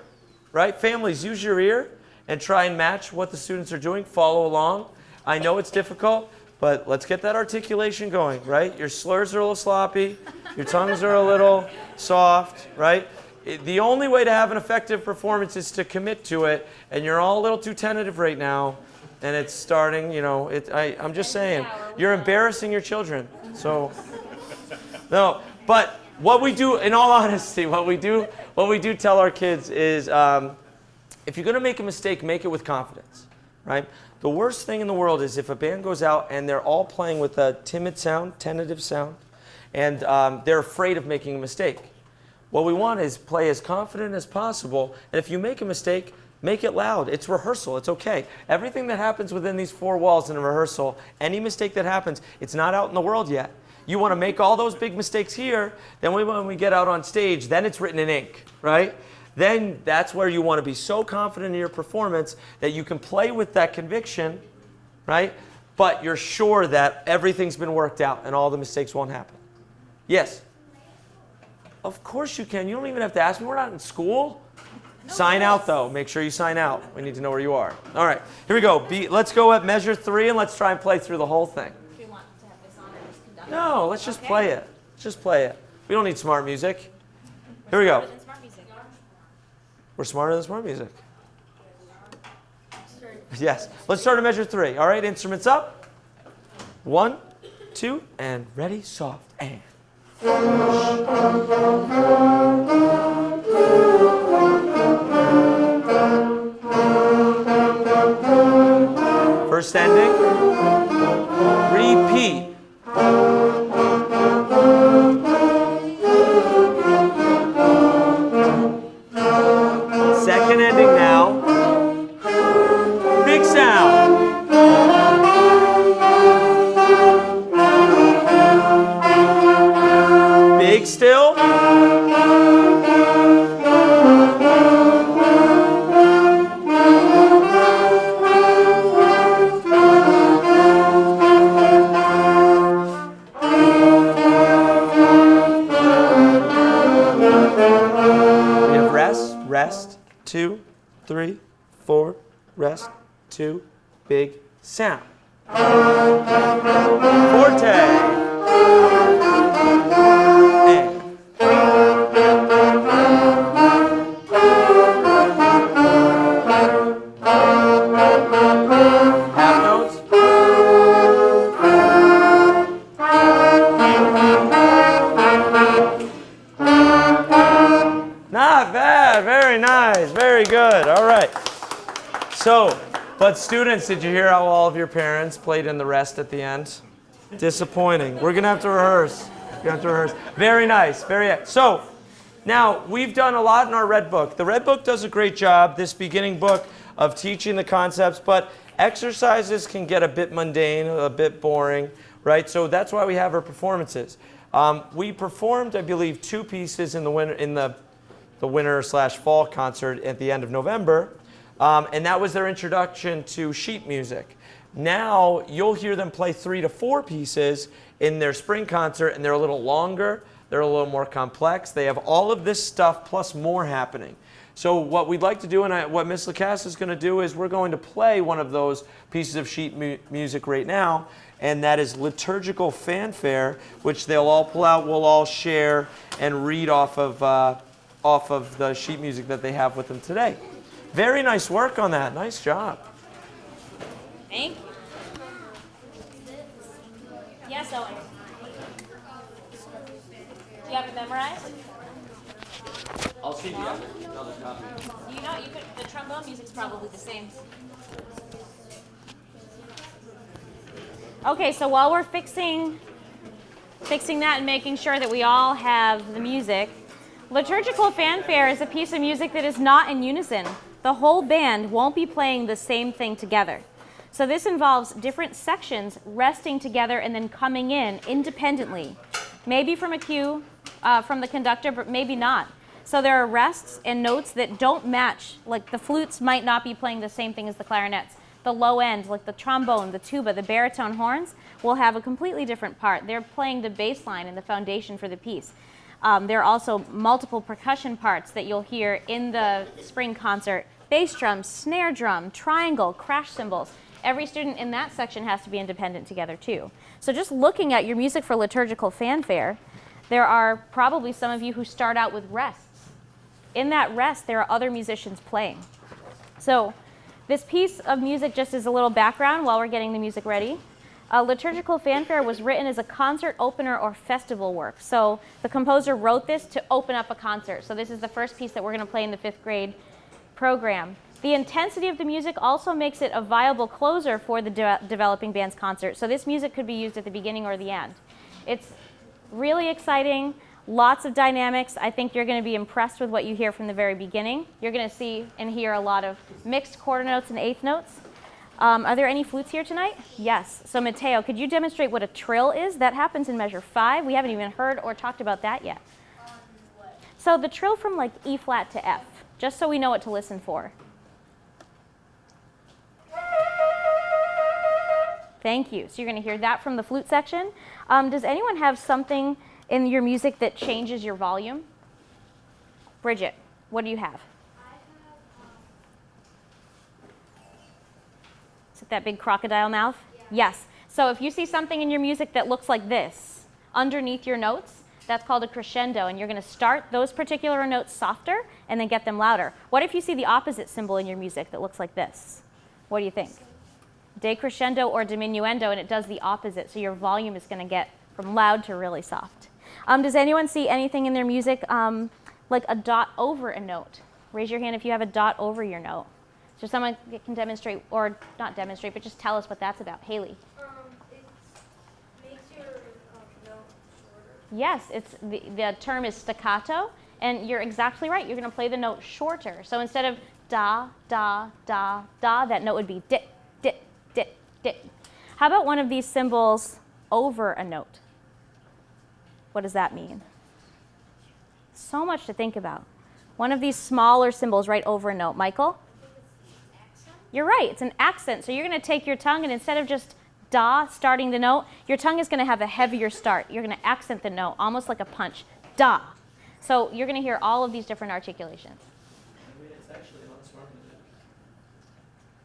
right? Families, use your ear and try and match what the students are doing. Follow along. I know it's difficult, but let's get that articulation going, right? Your slurs are a little sloppy. Your tongues are a little soft, right? The only way to have an effective performance is to commit to it, and you're all a little too tentative right now, and it's starting, you know, I'm just saying, you're embarrassing your children. So, no, but what we do, in all honesty, what we do tell our kids is, if you're going to make a mistake, make it with confidence, right? The worst thing in the world is if a band goes out and they're all playing with a timid sound, tentative sound, and they're afraid of making a mistake. What we want is play as confident as possible, and if you make a mistake, make it loud. It's rehearsal. It's okay. Everything that happens within these four walls in a rehearsal, any mistake that happens, it's not out in the world yet. You want to make all those big mistakes here, then when we get out on stage, then it's written in ink, right? Then that's where you want to be so confident in your performance that you can play with that conviction, right? But you're sure that everything's been worked out and all the mistakes won't happen. Yes? Of course you can. You don't even have to ask me. We're not in school. Sign out, though. Make sure you sign out. We need to know where you are. All right, here we go. Let's go at measure 3, and let's try and play through the whole thing. Do you want to have this on or just conduct? No, let's just play it. Just play it. We don't need smart music. Here we go. We're smarter than smart music. Yes. Let's start at measure 3. All right, instruments up. 1, 2, and ready, soft, and. First ending. Repeat. Second ending now. Big sound. Big still. Rest, 2, 3, 4, rest, 2, big sound. Forte. And. Half notes. Not bad. Very nice. Very good. All right. So, but students, did you hear how all of your parents played in the rest at the end? Disappointing. We're going to have to rehearse. Very nice. So, now, we've done a lot in our Red Book. The Red Book does a great job, this beginning book, of teaching the concepts, but exercises can get a bit mundane, a bit boring, right? So that's why we have our performances. We performed, I believe, 2 pieces in the winter/fall concert at the end of November, and that was their introduction to sheet music. Now you'll hear them play 3 to 4 pieces in their spring concert, and they're a little longer, they're a little more complex. They have all of this stuff plus more happening. So what we'd like to do, and what Ms. Lacasse is going to do, is we're going to play one of those pieces of sheet music right now, and that is Liturgical Fanfare, which they'll all pull out, we'll all share, and read off of the sheet music that they have with them today. Very nice work on that. Nice job. Thank you. Yes, Owen. Do you have it memorized? I'll see you another copy. The trombone music's probably the same. Okay, so while we're fixing that and making sure that we all have the music, Liturgical Fanfare is a piece of music that is not in unison. The whole band won't be playing the same thing together. So this involves different sections resting together and then coming in independently. Maybe from a cue from the conductor, but maybe not. So there are rests and notes that don't match. Like the flutes might not be playing the same thing as the clarinets. The low end, like the trombone, the tuba, the baritone horns, will have a completely different part. They're playing the bass line and the foundation for the piece. There are also multiple percussion parts that you'll hear in the spring concert. Bass drum, snare drum, triangle, crash cymbals. Every student in that section has to be independent together too. So just looking at your music for Liturgical Fanfare, there are probably some of you who start out with rests. In that rest, there are other musicians playing. So this piece of music, just as a little background while we're getting the music ready, Liturgical Fanfare was written as a concert opener or festival work. So the composer wrote this to open up a concert. So this is the first piece that we're going to play in the 5th grade program. The intensity of the music also makes it a viable closer for the developing band's concert. So this music could be used at the beginning or the end. It's really exciting, Lots of dynamics. I think you're going to be impressed with what you hear from the very beginning. You're going to see and hear a lot of mixed quarter notes and eighth notes. Are there any flutes here tonight? Yes. So Mateo, could you demonstrate what a trill is? That happens in measure 5. We haven't even heard or talked about that yet. So the trill from like E flat to F, just so we know what to listen for. Thank you. So you're going to hear that from the flute section. Does anyone have something in your music that changes your volume? Bridget, what do you have? Is it that big crocodile mouth? Yeah. Yes. So if you see something in your music that looks like this, underneath your notes, that's called a crescendo, and you're going to start those particular notes softer and then get them louder. What if you see the opposite symbol in your music that looks like this? What do you think? Decrescendo or diminuendo, and it does the opposite, so your volume is going to get from loud to really soft. Does anyone see anything in their music like a dot over a note? Raise your hand if you have a dot over your note. So someone that can demonstrate, or not demonstrate, but just tell us what that's about. Haley. It makes your note shorter. Yes, the term is staccato, and you're exactly right. You're going to play the note shorter. So instead of da, da, da, da, that note would be dit, dit, dit, dit. How about one of these symbols over a note? What does that mean? So much to think about. One of these smaller symbols right over a note. Michael? You're right, it's an accent. So you're going to take your tongue, and instead of just da starting the note, your tongue is going to have a heavier start. You're going to accent the note, almost like a punch. Da. So you're going to hear all of these different articulations. I mean, it's actually a lot smarter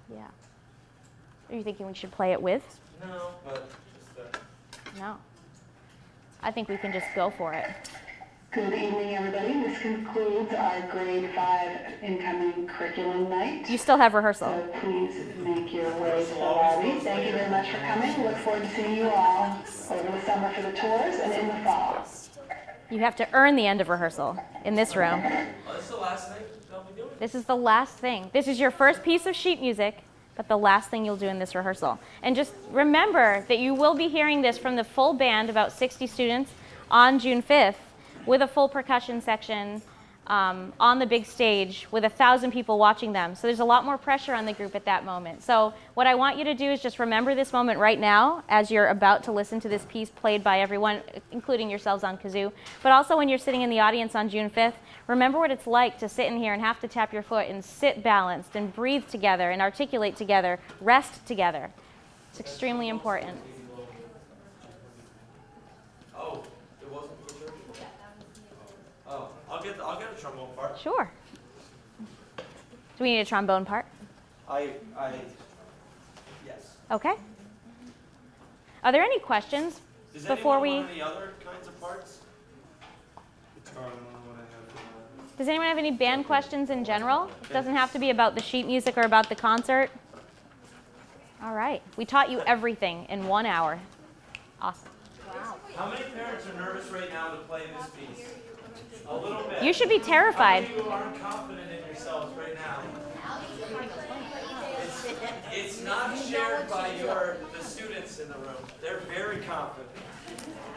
than Yeah. Are you thinking we should play it with? No, but just No. I think we can just go for it. Good evening, everybody. This concludes our grade 5 incoming curriculum night. You still have rehearsal. So please make your way to the lobby. Thank you very much for coming. Look forward to seeing you all over the summer for the tours and in the fall. You have to earn the end of rehearsal in this room. Oh, this is the last thing they'll be doing? This is the last thing. This is your first piece of sheet music, but the last thing you'll do in this rehearsal. And just remember that you will be hearing this from the full band, about 60 students, on June 5th, with a full percussion section on the big stage with 1,000 people watching them. So there's a lot more pressure on the group at that moment. So what I want you to do is just remember this moment right now as you're about to listen to this piece played by everyone, including yourselves on kazoo. But also when you're sitting in the audience on June 5th, remember what it's like to sit in here and have to tap your foot and sit balanced and breathe together and articulate together, rest together. It's extremely important. Oh, it wasn't for church? Oh, I'll get a trombone part. Sure. Do we need a trombone part? Yes. Okay. Are there any questions Does before anyone we... want any other kinds of parts? Does anyone have any band questions in general? It doesn't have to be about the sheet music or about the concert. All right. We taught you everything in 1 hour. Awesome. How many parents are nervous right now to play this piece? A little bit. You should be terrified. How many of you aren't confident in yourselves right now? It's not shared by the students in the room. They're very confident.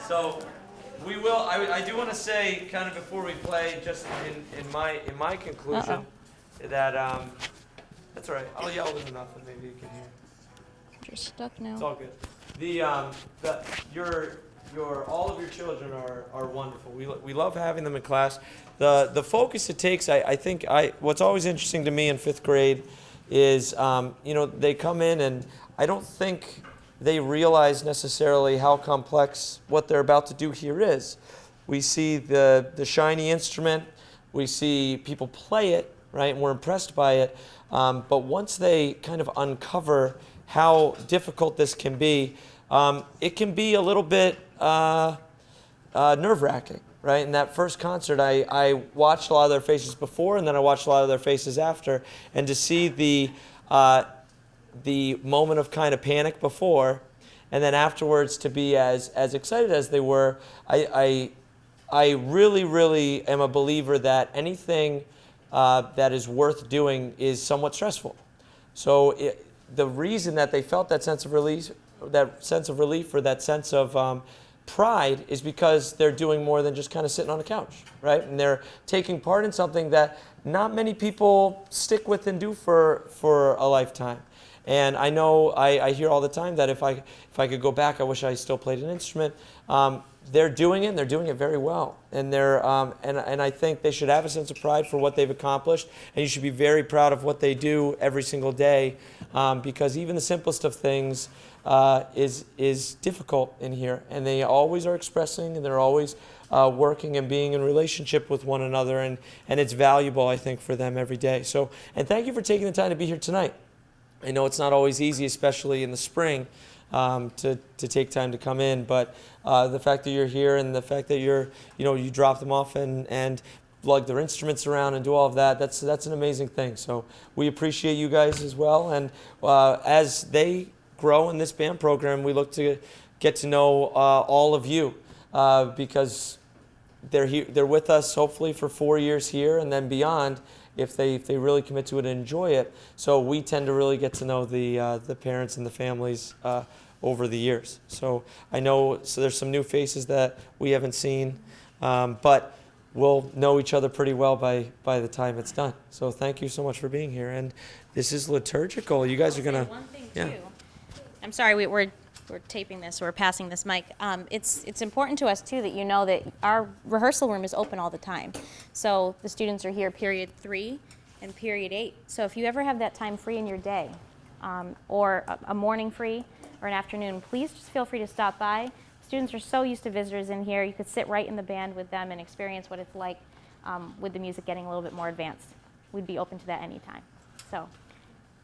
So we will. I do want to say, kind of before we play, just in my conclusion, that that's all right. I'll yell with nothing. Maybe you can hear. You're stuck It's now. all good. All of your children are wonderful. We love having them in class. The focus it takes, I think, what's always interesting to me in 5th grade is, they come in and I don't think they realize necessarily how complex what they're about to do here is. We see the shiny instrument, we see people play it, right, and we're impressed by it. But once they kind of uncover how difficult this can be, it can be a little bit nerve-wracking, right? In that first concert, I watched a lot of their faces before, and then I watched a lot of their faces after, and to see the moment of kind of panic before, and then afterwards to be as excited as they were, I really, really am a believer that anything that is worth doing is somewhat stressful. So the reason that they felt that sense of relief, or that sense of pride is because they're doing more than just kind of sitting on a couch, right? And they're taking part in something that not many people stick with and do for a lifetime. And I know I hear all the time that if I could go back, I wish I still played an instrument. They're doing it, and they're doing it very well. And and I think they should have a sense of pride for what they've accomplished. And you should be very proud of what they do every single day, because even the simplest of things is difficult in here. And they always are expressing, and they're always working and being in relationship with one another. And it's valuable, I think, for them every day. So, and thank you for taking the time to be here tonight. I know it's not always easy, especially in the spring, to take time to come in, but the fact that you're here and the fact that you drop them off and lug their instruments around and do all of that, that's an amazing thing. So we appreciate you guys as well, and as they grow in this band program, we look to get to know all of you, because they're with us hopefully for 4 years here and then beyond, if they really commit to it and enjoy it. So we tend to really get to know the parents and the families over the years. So I know there's some new faces that we haven't seen, but we'll know each other pretty well by the time it's done. So thank you so much for being here. And this is liturgical. You guys are gonna. One thing yeah. too. I'm sorry, we're taping this, we're passing this mic. It's important to us too that you know that our rehearsal room is open all the time. So the students are here period 3 and period 8. So if you ever have that time free in your day, or a morning free or an afternoon, please just feel free to stop by. Students are so used to visitors in here. You could sit right in the band with them and experience what it's like with the music getting a little bit more advanced. We'd be open to that anytime. So,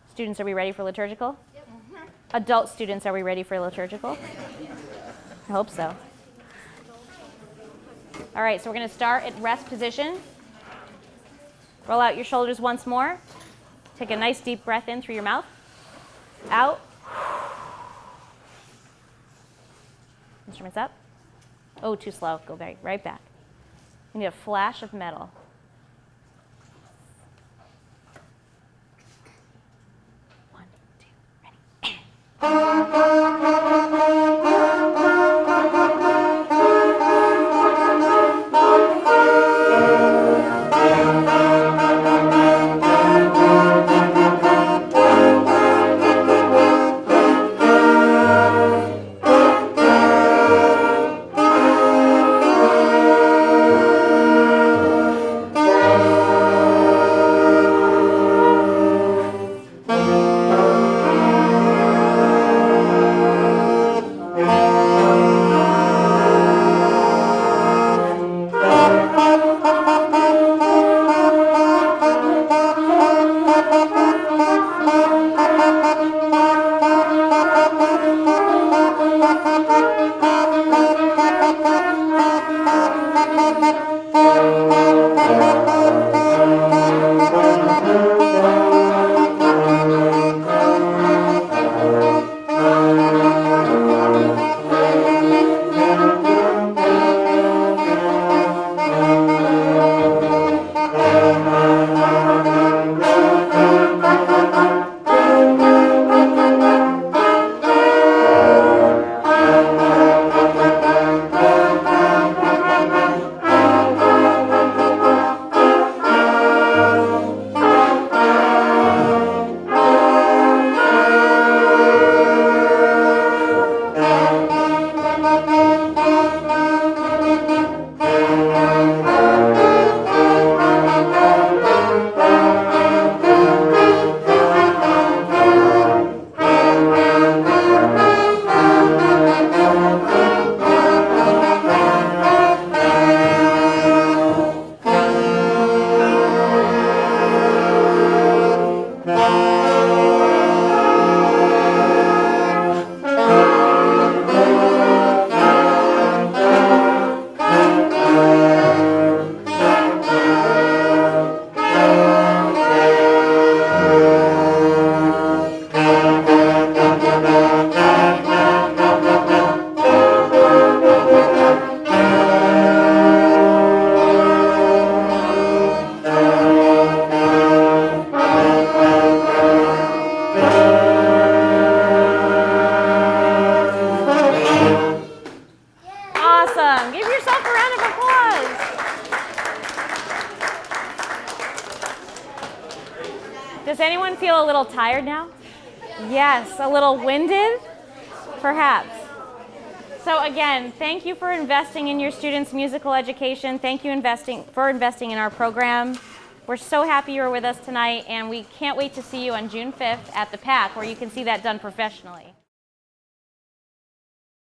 students, are we ready for liturgical? Yep. Adult students, are we ready for liturgical? I hope so. All right, so we're going to start at rest position. Roll out your shoulders once more. Take a nice deep breath in through your mouth. Out. Instruments up. Oh, too slow. Go back, right back. You need a flash of metal. One, two, feel a little tired now? Yes, a little winded, perhaps. So again, thank you for investing in your students' musical education. Thank you for investing in our program. We're so happy you were with us tonight, and we can't wait to see you on June 5th at the PAC, where you can see that done professionally.